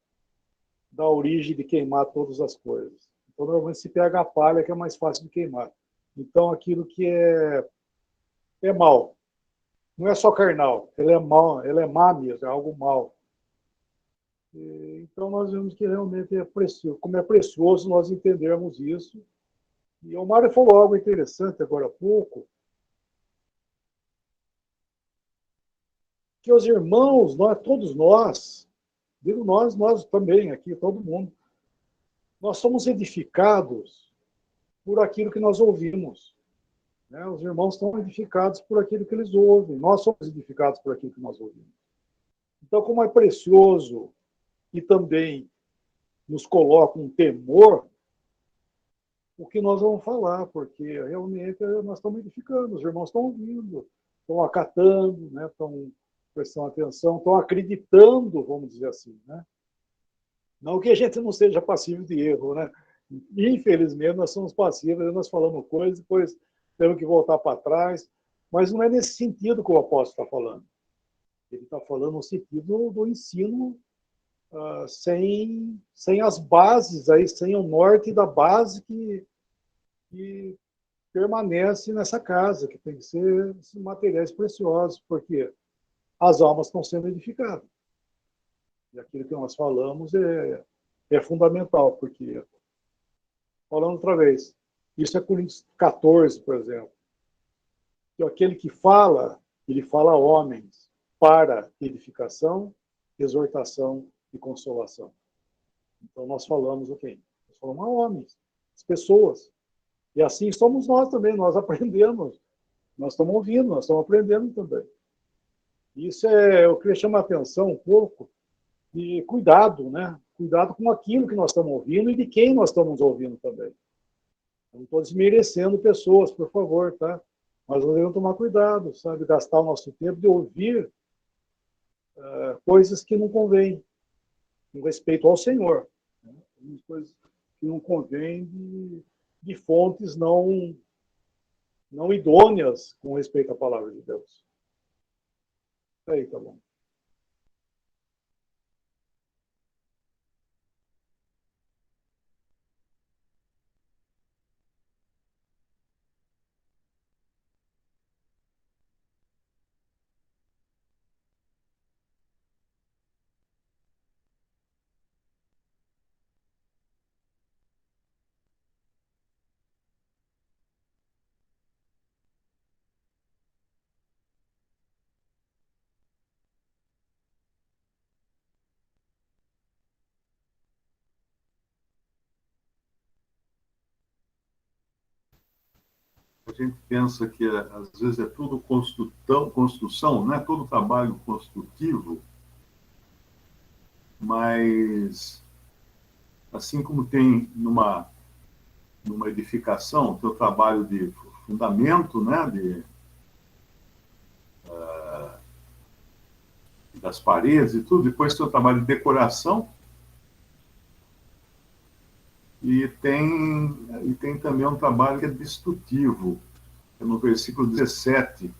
origem de queimar todas as coisas. Então, normalmente se pega a palha, que é mais fácil de queimar. Então, aquilo que é mal, não é só carnal, ele é mal, ele é má mesmo, é algo mal. Então, nós vemos que realmente é precioso. Como é precioso nós entendermos isso. E o Mário falou algo interessante agora há pouco, que os irmãos, todos nós, digo nós também aqui, todo mundo, nós somos edificados por aquilo que nós ouvimos. Né? Os irmãos estão edificados por aquilo que eles ouvem. Nós somos edificados por aquilo que nós ouvimos. Então, como é precioso e também nos coloca um temor, o que nós vamos falar, porque realmente nós estamos edificando, os irmãos estão ouvindo, estão acatando, né? Estão prestando atenção, estão acreditando, vamos dizer assim. Né? Não que a gente não seja passivo de erro, né? Infelizmente, nós somos passivos, nós falamos coisas, depois temos que voltar para trás, mas não é nesse sentido que o apóstolo está falando. Ele está falando no sentido do ensino sem as bases, aí, sem o norte da base que permanece nessa casa, que tem que ser materiais preciosos, porque as almas estão sendo edificadas. E aquilo que nós falamos é fundamental, porque, falando outra vez, isso é Coríntios 14, por exemplo, que aquele que fala, ele fala a homens para edificação, exortação e consolação. Então, nós falamos o quê? Nós falamos a homens, as pessoas. E assim somos nós também, nós aprendemos, nós estamos ouvindo, nós estamos aprendendo também. Isso eu queria chamar a atenção um pouco de cuidado, né? Cuidado com aquilo que nós estamos ouvindo e de quem nós estamos ouvindo também. Eu não estou desmerecendo pessoas, por favor, tá? Mas nós devemos tomar cuidado, sabe? Gastar o nosso tempo de ouvir coisas que não convêm, com respeito ao Senhor. Né? Coisas que não convêm de fontes não idôneas com respeito à palavra de Deus. Aí, tá bom. gente pensa que às vezes é tudo construção, né? Todo trabalho construtivo, mas assim como tem numa edificação, tem o trabalho de fundamento, né? Das paredes e tudo, depois tem o trabalho de decoração, e tem também um trabalho que é destrutivo, é no versículo 17.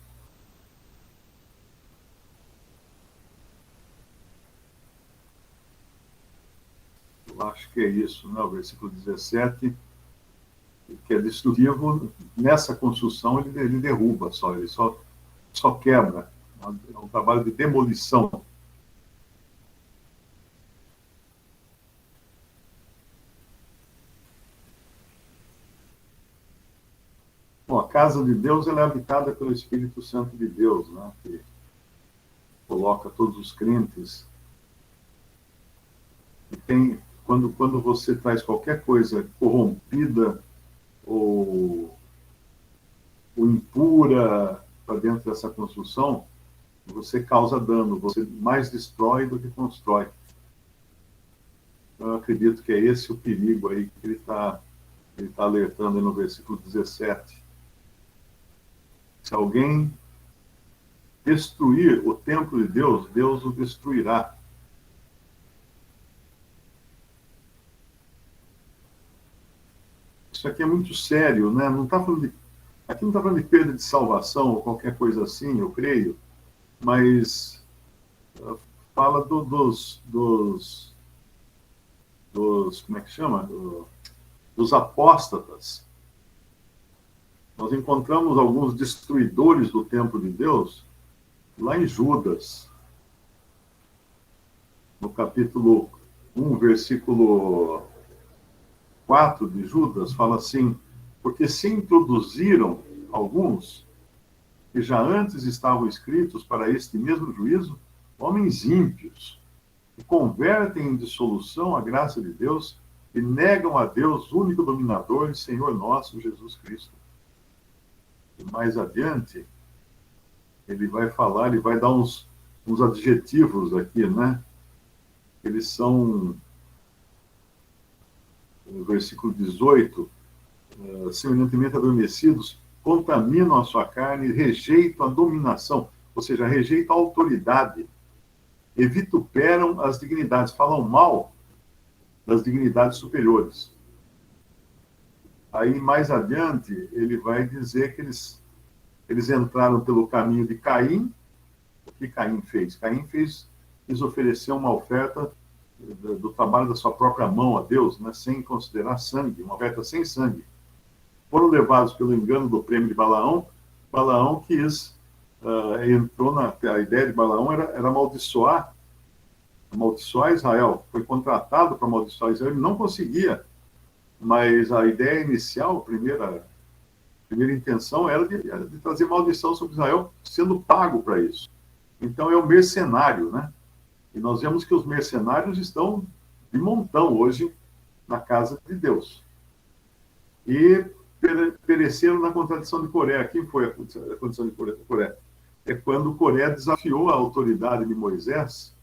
Eu acho que é isso, né? O versículo 17, que é destrutivo, nessa construção ele derruba só, ele só quebra. É um trabalho de demolição. Bom, a casa de Deus ela é habitada pelo Espírito Santo de Deus, né? Que coloca todos os crentes. E quando você traz qualquer coisa corrompida ou impura para dentro dessa construção, você causa dano, você mais destrói do que constrói. Então, eu acredito que é esse o perigo aí que ele tá alertando aí no versículo 17. Se alguém destruir o templo de Deus, Deus o destruirá. Isso aqui é muito sério, né? Aqui não está falando de perda de salvação ou qualquer coisa assim, eu creio, mas fala dos como é que chama? Dos apóstatas. Nós encontramos alguns destruidores do templo de Deus lá em Judas, no capítulo 1, versículo 4 de Judas, fala assim: porque se introduziram alguns que já antes estavam escritos para este mesmo juízo, homens ímpios, que convertem em dissolução a graça de Deus e negam a Deus, único dominador e Senhor nosso, Jesus Cristo. E mais adiante, ele vai falar, ele vai dar uns adjetivos aqui, né? Eles são, no versículo 18, semelhantemente adormecidos, contaminam a sua carne, rejeitam a dominação, ou seja, rejeitam a autoridade, e vituperam as dignidades, falam mal das dignidades superiores. Aí, mais adiante, ele vai dizer que eles entraram pelo caminho de Caim. O que Caim fez? Caim quis oferecer uma oferta do trabalho da sua própria mão a Deus, né, sem considerar sangue, uma oferta sem sangue. Foram levados pelo engano do prêmio de Balaão. Balaão entrou a ideia de Balaão era amaldiçoar Israel. Foi contratado para amaldiçoar Israel, ele não conseguia. Mas a ideia inicial, a primeira intenção era de trazer maldição sobre Israel, sendo pago para isso. Então é o mercenário, né? E nós vemos que os mercenários estão de montão hoje na casa de Deus. E pereceram na contradição de Coré. Quem foi a contradição de Coré? É quando Coré desafiou a autoridade de Moisés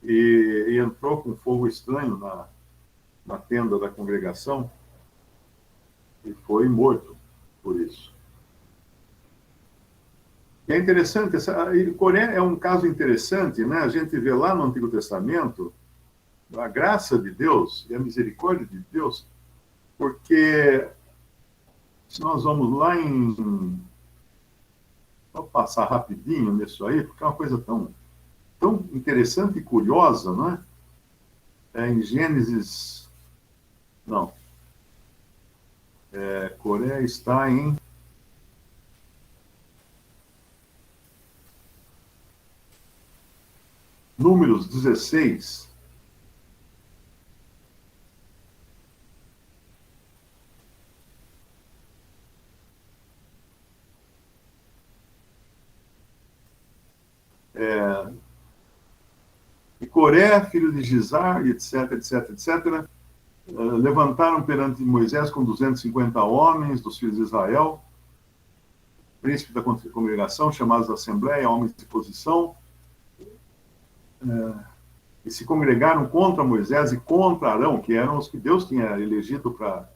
e entrou com fogo estranho na tenda da congregação e foi morto por isso. E é interessante, Coré é um caso interessante, né? A gente vê lá no Antigo Testamento a graça de Deus e a misericórdia de Deus, porque se nós vamos lá vou passar rapidinho nisso aí, porque é uma coisa tão interessante e curiosa, não é? Em Gênesis... Não. Coré está em... Números 16. E Coré, filho de Gizar, etc, levantaram perante Moisés com 250 homens dos filhos de Israel, príncipes da congregação, chamados da Assembleia, homens de posição, e se congregaram contra Moisés e contra Arão, que eram os que Deus tinha elegido para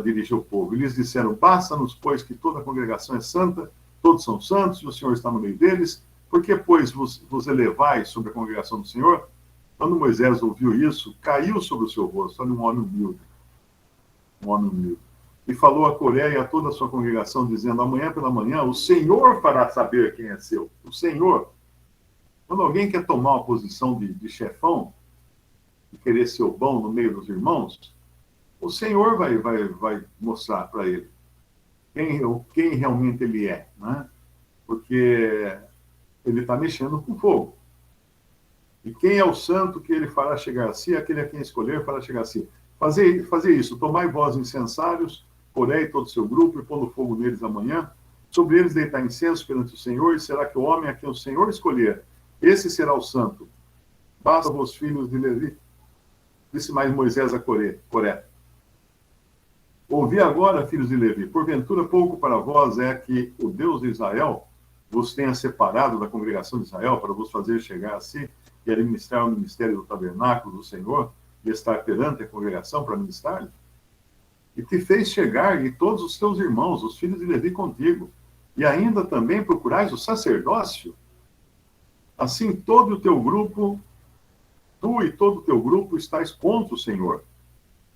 dirigir o povo. E lhes disseram: basta-nos, pois, que toda a congregação é santa, todos são santos, e o Senhor está no meio deles. Por que, pois, vos elevais sobre a congregação do Senhor? Quando Moisés ouviu isso, caiu sobre o seu rosto. Olha, um homem humilde. Um homem humilde. E falou a Coré e a toda a sua congregação, dizendo: amanhã pela manhã o Senhor fará saber quem é seu. O Senhor. Quando alguém quer tomar uma posição de chefão, e querer ser o bom no meio dos irmãos, o Senhor vai mostrar para ele quem realmente ele é, né? Porque ele está mexendo com fogo. E quem é o santo que ele fará chegar a si, aquele a quem escolher fará chegar a si. Fazer isso, tomai vós incensários, Coré e todo o seu grupo, e pondo fogo neles amanhã, sobre eles deitar incenso perante o Senhor, e será que o homem a quem o Senhor escolher, esse será o santo. Basta vos, filhos de Levi, disse mais Moisés a Coré. Ouvi agora, filhos de Levi, porventura pouco para vós é que o Deus de Israel vos tenha separado da congregação de Israel para vos fazer chegar a si e administrar o ministério do tabernáculo do Senhor e estar perante a congregação para ministrar-lhe? E te fez chegar, e todos os teus irmãos, os filhos de Levi contigo, e ainda também procurais o sacerdócio? Assim, todo o teu grupo, tu e todo o teu grupo, estáis contra o Senhor.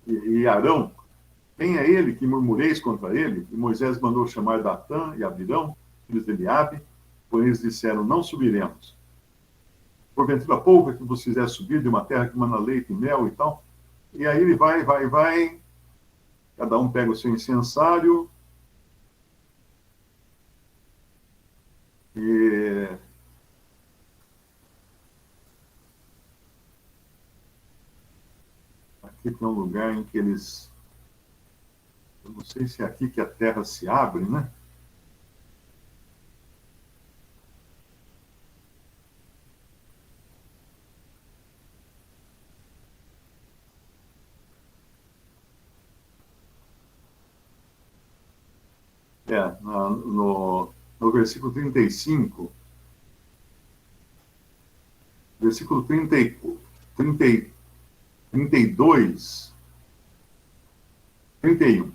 E Arão, quem é ele que murmureis contra ele? E Moisés mandou chamar Datã e Abirão, filhos de Eliabe, porém eles disseram: não subiremos. Porventura pouco é que vos fizer subir de uma terra que mana leite e mel e tal. E aí ele vai, cada um pega o seu incensário, e aqui tem um lugar em que eles... Eu não sei se é aqui que a terra se abre, né? No versículo 35, versículo 32, 31,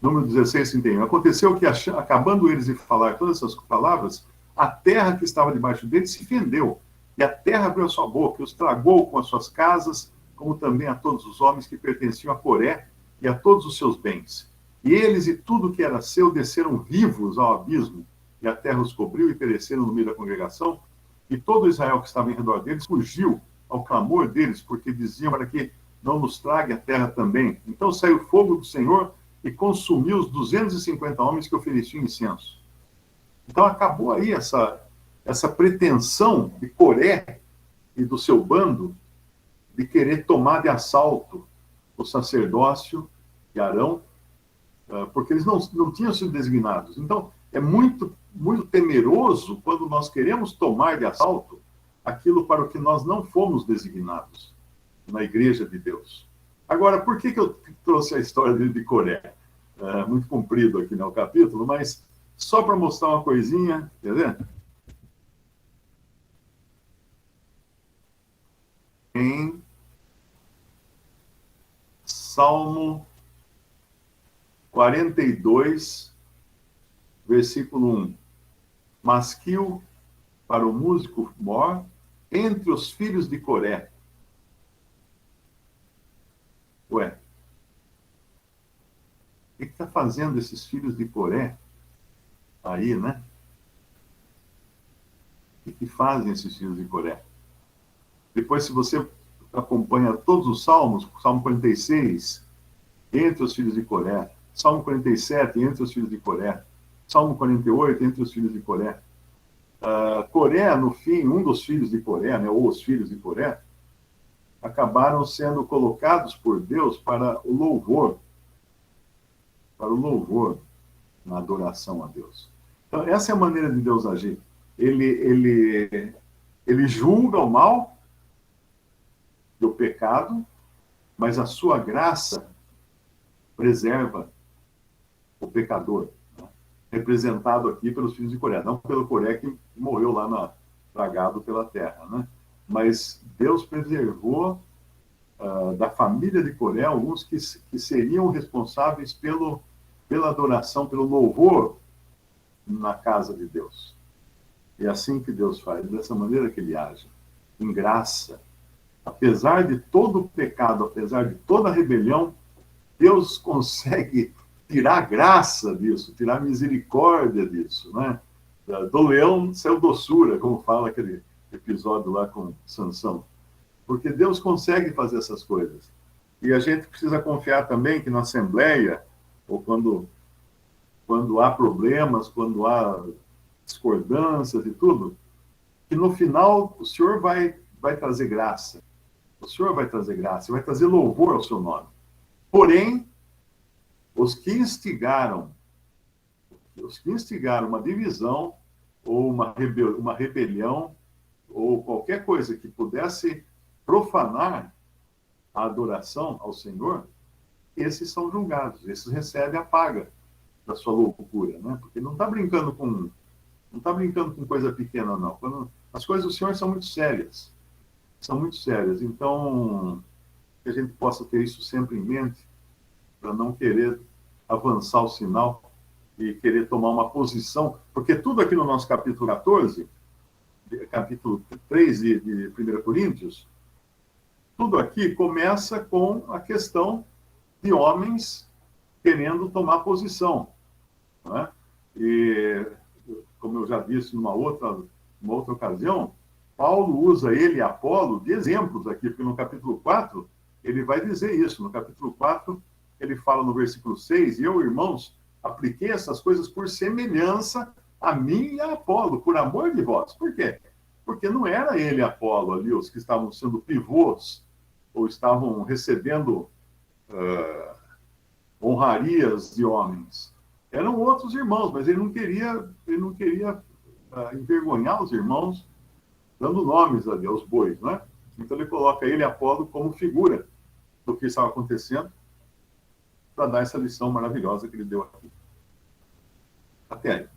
número 16, 31. Aconteceu que, acabando eles de falar todas essas palavras, a terra que estava debaixo deles se fendeu, e a terra abriu a sua boca, e os tragou com as suas casas, como também a todos os homens que pertenciam a Coré, e a todos os seus bens. E eles e tudo que era seu desceram vivos ao abismo, e a terra os cobriu e pereceram no meio da congregação, e todo Israel que estava em redor deles fugiu ao clamor deles, porque diziam para que não nos trague a terra também. Então saiu fogo do Senhor e consumiu os 250 homens que ofereciam incenso. Então acabou aí essa pretensão de Coré e do seu bando de querer tomar de assalto o sacerdócio de Arão, porque eles não tinham sido designados. Então, é muito, muito temeroso quando nós queremos tomar de assalto aquilo para o que nós não fomos designados na Igreja de Deus. Agora, por que eu trouxe a história de Coré? Muito comprido aqui no capítulo, mas só para mostrar uma coisinha, quer ver? Em Salmo 42, versículo 1. Masquil para o músico mor entre os filhos de Coré. Ué, o que está fazendo esses filhos de Coré aí, né? O que fazem esses filhos de Coré? Depois, se você acompanha todos os salmos, Salmo 46, entre os filhos de Coré, Salmo 47, entre os filhos de Coré, Salmo 48, entre os filhos de Coré. Coré, no fim, um dos filhos de Coré, né, ou os filhos de Coré, acabaram sendo colocados por Deus para o louvor na adoração a Deus. Então, essa é a maneira de Deus agir. Ele julga o mal e o pecado, mas a sua graça preserva o pecador. Né? representado aqui pelos filhos de Coré, não pelo Coré que morreu lá tragado pela terra, né? Mas Deus preservou da família de Coré alguns que seriam responsáveis pela adoração, pelo louvor na casa de Deus. É assim que Deus faz, dessa maneira que ele age, em graça. Apesar de todo o pecado, apesar de toda a rebelião, Deus consegue tirar graça disso, tirar misericórdia disso, né? Do leão saiu doçura, como fala aquele episódio lá com Sansão. Porque Deus consegue fazer essas coisas. E a gente precisa confiar também que na Assembleia, ou quando há problemas, quando há discordâncias e tudo, que no final o Senhor vai trazer graça. O Senhor vai trazer graça, vai trazer louvor ao seu nome. Porém, os que instigaram uma divisão, ou uma rebelião, ou qualquer coisa que pudesse profanar a adoração ao Senhor, esses são julgados, esses recebem a paga da sua loucura, né? Porque não está brincando com coisa pequena, não. As coisas do Senhor são muito sérias. Então, que a gente possa ter isso sempre em mente, para não querer avançar o sinal e querer tomar uma posição, porque tudo aqui no nosso capítulo 14, capítulo 3 de 1 Coríntios, tudo aqui começa com a questão de homens querendo tomar posição, né? E, como eu já disse numa outra ocasião, Paulo usa ele e Apolo de exemplos aqui, porque no capítulo 4 ele vai dizer isso. No capítulo 4 ele fala no versículo 6, e eu, irmãos, apliquei essas coisas por semelhança a mim e a Apolo, por amor de vós. Por quê? Porque não era ele e Apolo ali os que estavam sendo pivôs, ou estavam recebendo honrarias de homens. Eram outros irmãos, mas ele não queria envergonhar os irmãos, dando nomes ali aos bois, né? Então ele coloca ele e Apolo como figura do que estava acontecendo, para dar essa lição maravilhosa que ele deu aqui. Até aí.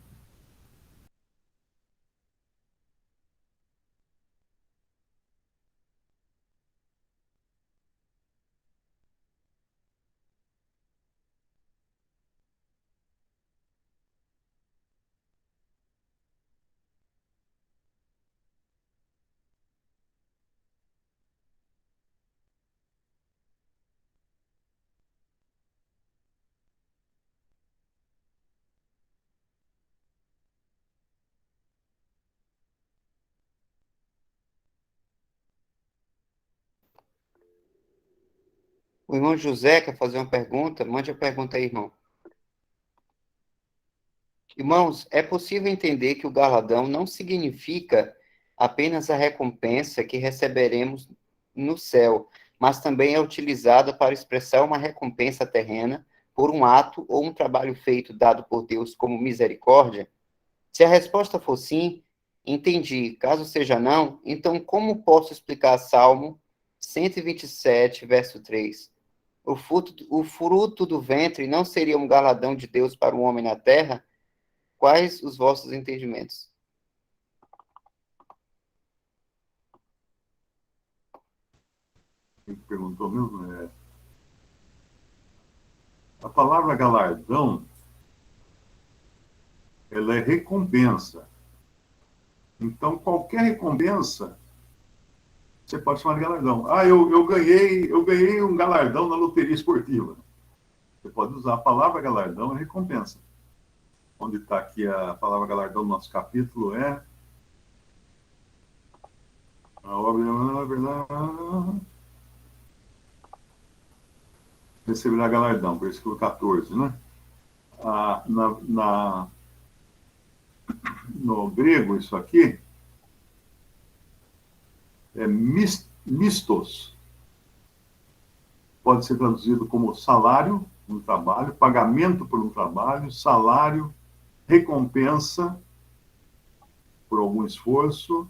O irmão José quer fazer uma pergunta? Mande a pergunta aí, irmão. Irmãos, é possível entender que o galardão não significa apenas a recompensa que receberemos no céu, mas também é utilizada para expressar uma recompensa terrena por um ato ou um trabalho feito dado por Deus como misericórdia? Se a resposta for sim, entendi. Caso seja não, então como posso explicar Salmo 127, verso 3? O fruto do ventre não seria um galardão de Deus para o homem na terra? Quais os vossos entendimentos? Quem perguntou mesmo a palavra galardão, ela é recompensa. Então, qualquer recompensa, você pode chamar de galardão. Ah, eu ganhei um galardão na loteria esportiva. Você pode usar a palavra galardão, é recompensa. Onde está aqui a palavra galardão no nosso capítulo a obra receberá galardão, versículo 14, né? No grego, isso aqui é mistos. Pode ser traduzido como salário, um trabalho, pagamento por um trabalho, salário, recompensa por algum esforço.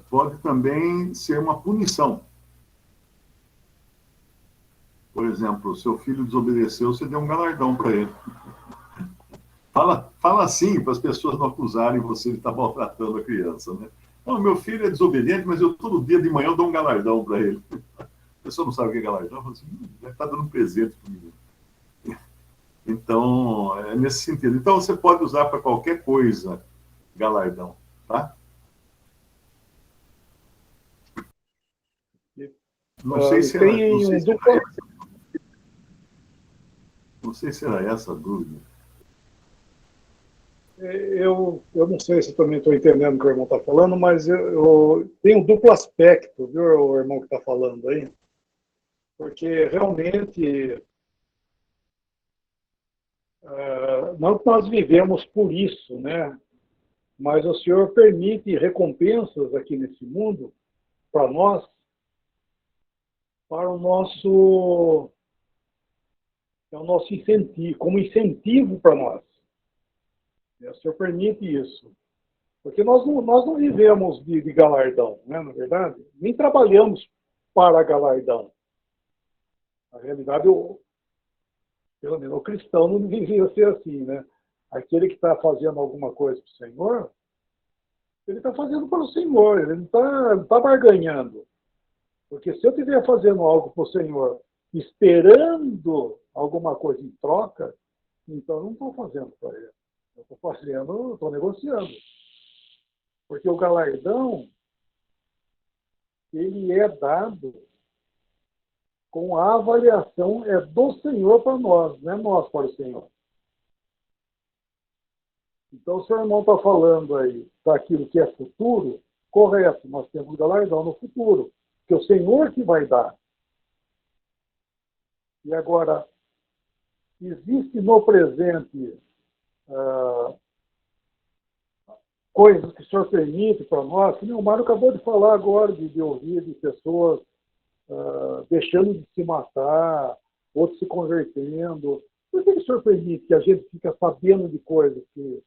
Pode também ser uma punição. Por exemplo, seu filho desobedeceu, você deu um galardão para ele. Fala assim para as pessoas não acusarem você de estar maltratando a criança, né? Não, meu filho é desobediente, mas eu todo dia de manhã eu dou um galardão para ele. A pessoa não sabe o que é galardão, fala assim, deve estar dando um presente para o menino. Então, é nesse sentido. Então, você pode usar para qualquer coisa galardão, tá? Não sei se era, não Tem sei um se duplo. era, não sei se era essa a dúvida. Eu não sei se também estou entendendo o que o irmão está falando, mas tem um duplo aspecto, viu, o irmão que está falando aí? Porque realmente não que nós vivemos por isso, né? Mas o Senhor permite recompensas aqui nesse mundo para nós, para o nosso incentivo, como incentivo para nós. O Senhor permite isso. Porque nós não vivemos de galardão, né, na verdade? Nem trabalhamos para galardão. Na realidade, pelo menos o cristão não devia ser assim, né? Aquele que está fazendo alguma coisa para o Senhor, ele está fazendo para o Senhor, ele não tá barganhando. Porque se eu estiver fazendo algo para o Senhor, esperando alguma coisa em troca, então eu não estou fazendo para ele. Eu estou negociando. Porque o galardão, ele é dado com a avaliação do Senhor para nós, não é nós para o Senhor. Então, o seu irmão está falando aí daquilo que é futuro, correto, nós temos galardão no futuro, que é o Senhor que vai dar. E agora, existe no presente coisas que o Senhor permite para nós, que o Mário acabou de falar agora, de ouvir de pessoas deixando de se matar, outros se convertendo. Por que o Senhor permite que a gente fique sabendo de coisas que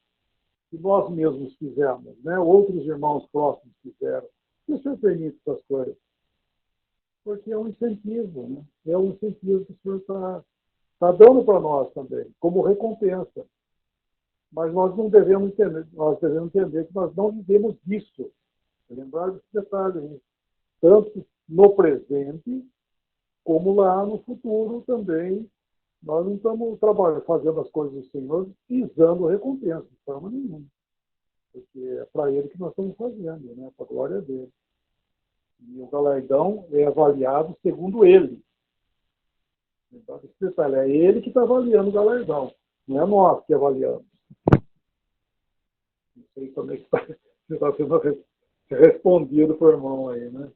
nós mesmos fizemos, né? Outros irmãos próximos fizeram? Por que o Senhor permite essas coisas? Porque é um incentivo, né? É um incentivo que o Senhor está dando para nós também, como recompensa. Mas nós não devemos entender, nós devemos entender que nós não vivemos disso. Lembrar desse detalhe aí. Tanto no presente, como lá no futuro também. Nós não estamos trabalhando, fazendo as coisas do Senhor visando recompensa, de forma nenhuma. Porque é para Ele que nós estamos fazendo, né? Para a glória dele. E o galardão é avaliado segundo Ele. Então, esse detalhe, é Ele que está avaliando o galardão, não é nós que avaliamos. Não sei como é que está sendo respondido por irmão aí, né?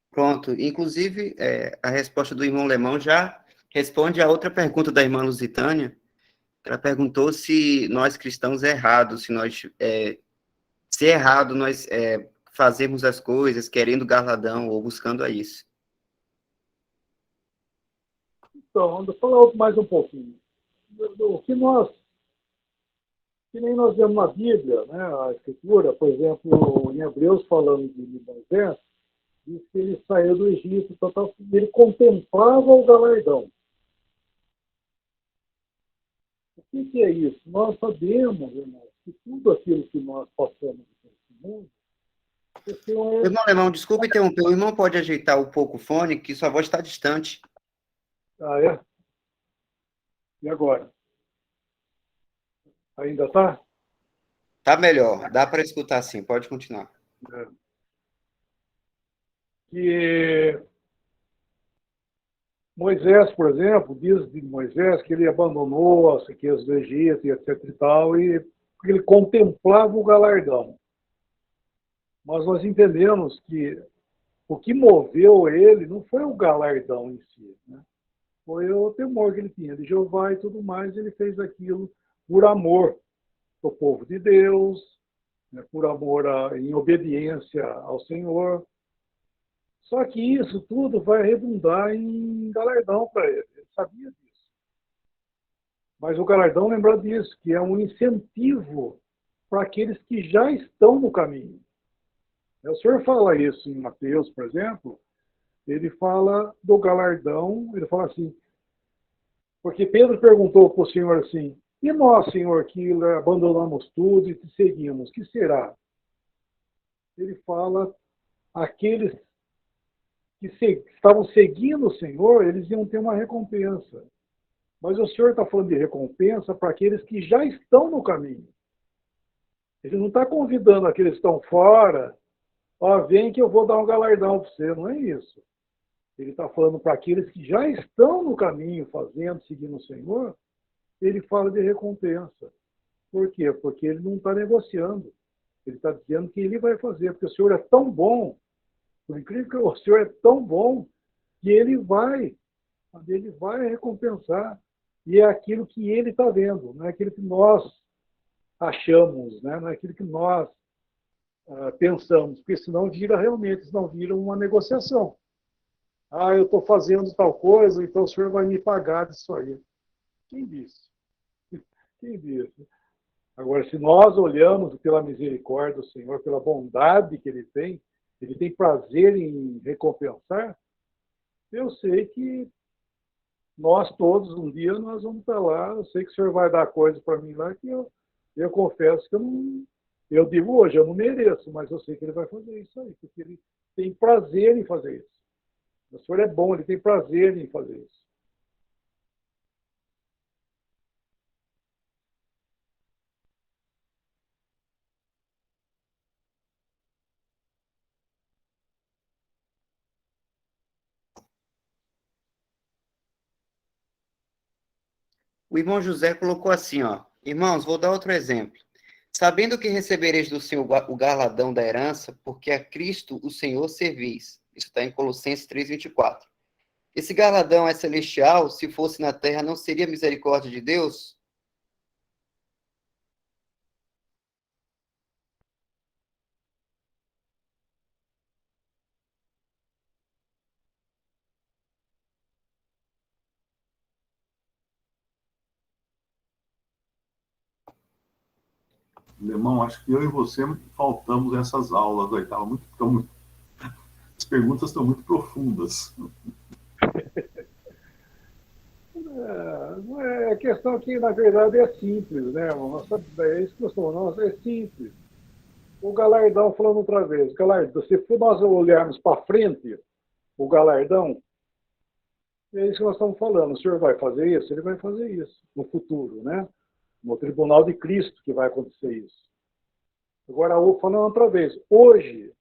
Pronto. Inclusive, a resposta do irmão Lemão já responde a outra pergunta da irmã Lusitânia. Ela perguntou se nós cristãos é errado, se é errado nós fazermos as coisas querendo galardão ou buscando a isso. Então, vou falar mais um pouquinho. O que nem nós vemos na Bíblia, né, a Escritura, por exemplo, em Hebreus, falando de Moisés, diz que ele saiu do Egito, ele contemplava o galardão. O que é isso? Nós sabemos, irmãos, que tudo aquilo que nós passamos nesse mundo, Irmão Lemão, desculpa interromper, o irmão pode ajeitar um pouco o fone, que sua voz está distante. Ah, é? E agora? Ainda está? Tá melhor, dá para escutar sim, pode continuar. Que Moisés, por exemplo, diz de Moisés que ele abandonou as riquezas do Egito e etc e tal, e ele contemplava o galardão. Mas nós entendemos que o que moveu ele não foi o galardão em si, né? Foi o temor que ele tinha de Jeová e tudo mais, ele fez aquilo por amor ao povo de Deus, né, por amor em obediência ao Senhor. Só que isso tudo vai redundar em galardão para ele. Ele sabia disso. Mas o galardão, lembra disso, que é um incentivo para aqueles que já estão no caminho. O Senhor fala isso em Mateus, por exemplo, ele fala do galardão, ele fala assim, porque Pedro perguntou para o Senhor assim, e nós, Senhor, que abandonamos tudo e te seguimos, que será? Ele fala, aqueles que estavam seguindo o Senhor, eles iam ter uma recompensa. Mas o Senhor está falando de recompensa para aqueles que já estão no caminho. Ele não está convidando aqueles que estão fora, ó, vem que eu vou dar um galardão para você, não é isso. Ele está falando para aqueles que já estão no caminho, fazendo, seguindo o Senhor, ele fala de recompensa. Por quê? Porque ele não está negociando. Ele está dizendo que ele vai fazer, porque o Senhor é tão bom, por incrível que o Senhor é tão bom, que ele vai recompensar. E é aquilo que ele está vendo, não é aquilo que nós achamos, né? Não é aquilo que nós pensamos, porque senão vira uma negociação. Ah, eu estou fazendo tal coisa, então o senhor vai me pagar disso aí. Quem disse? Quem disse? Agora, se nós olhamos pela misericórdia do Senhor, pela bondade que ele tem prazer em recompensar, eu sei que nós todos, um dia, nós vamos estar lá, eu sei que o senhor vai dar coisa para mim lá, que eu confesso que eu digo hoje, eu não mereço, mas eu sei que ele vai fazer isso aí, porque ele tem prazer em fazer isso. O senhor é bom, ele tem prazer em fazer isso. O irmão José colocou assim, ó. Irmãos, vou dar outro exemplo. Sabendo que recebereis do Senhor o galardão da herança, porque a Cristo o Senhor servis. Isso está em Colossenses 3:24. Esse galardão é celestial, se fosse na terra, não seria misericórdia de Deus? Irmão, acho que eu e você faltamos essas aulas aí. As perguntas estão muito profundas. A questão aqui, na verdade, é simples, né? É isso que nós falamos, é simples. O galardão, falando outra vez, galardão, se nós olharmos para frente, o galardão, é isso que nós estamos falando. O senhor vai fazer isso? Ele vai fazer isso no futuro, né? No tribunal de Cristo que vai acontecer isso. Agora, falando outra vez, hoje,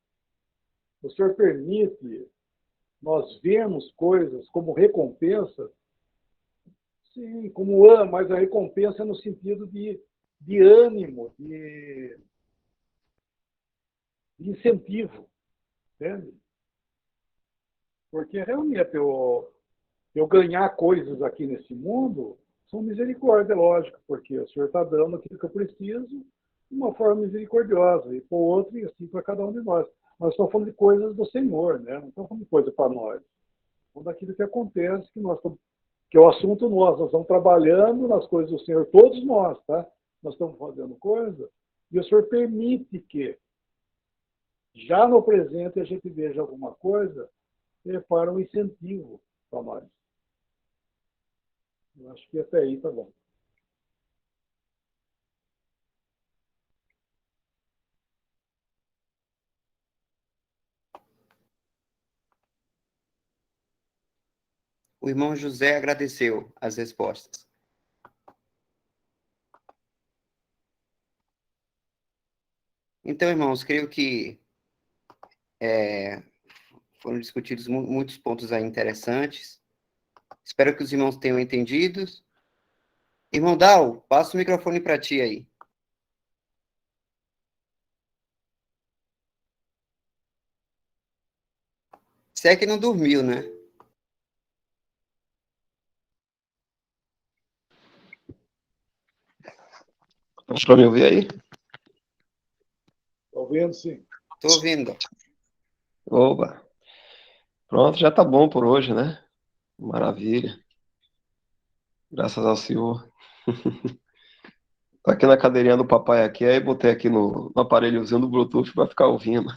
o senhor permite nós vermos coisas como recompensa. Sim, mas a recompensa é no sentido de ânimo, de incentivo, entende? Porque realmente eu ganhar coisas aqui nesse mundo são misericórdia, lógico, porque o Senhor está dando aquilo que eu preciso de uma forma misericordiosa, e para o outro, e assim para cada um de nós. Nós estamos falando de coisas do Senhor, né? Não estamos falando de coisa para nós. Estamos falando daquilo que acontece, que é o assunto nosso. Nós estamos trabalhando nas coisas do Senhor, todos nós, tá? Nós estamos fazendo coisa, e o Senhor permite que, já no presente, a gente veja alguma coisa para um incentivo para nós. Eu acho que até aí tá bom. O irmão José agradeceu as respostas. Então, irmãos, creio que foram discutidos muitos pontos aí interessantes. Espero que os irmãos tenham entendido. Irmão Dal, passa o microfone para ti aí. Você é que não dormiu, né? Dá para me ouvir aí? Estou ouvindo, sim. Estou ouvindo. Oba. Pronto, já tá bom por hoje, né? Maravilha. Graças ao Senhor. Tô aqui na cadeirinha do papai aqui, aí botei aqui no aparelhozinho do Bluetooth pra ficar ouvindo.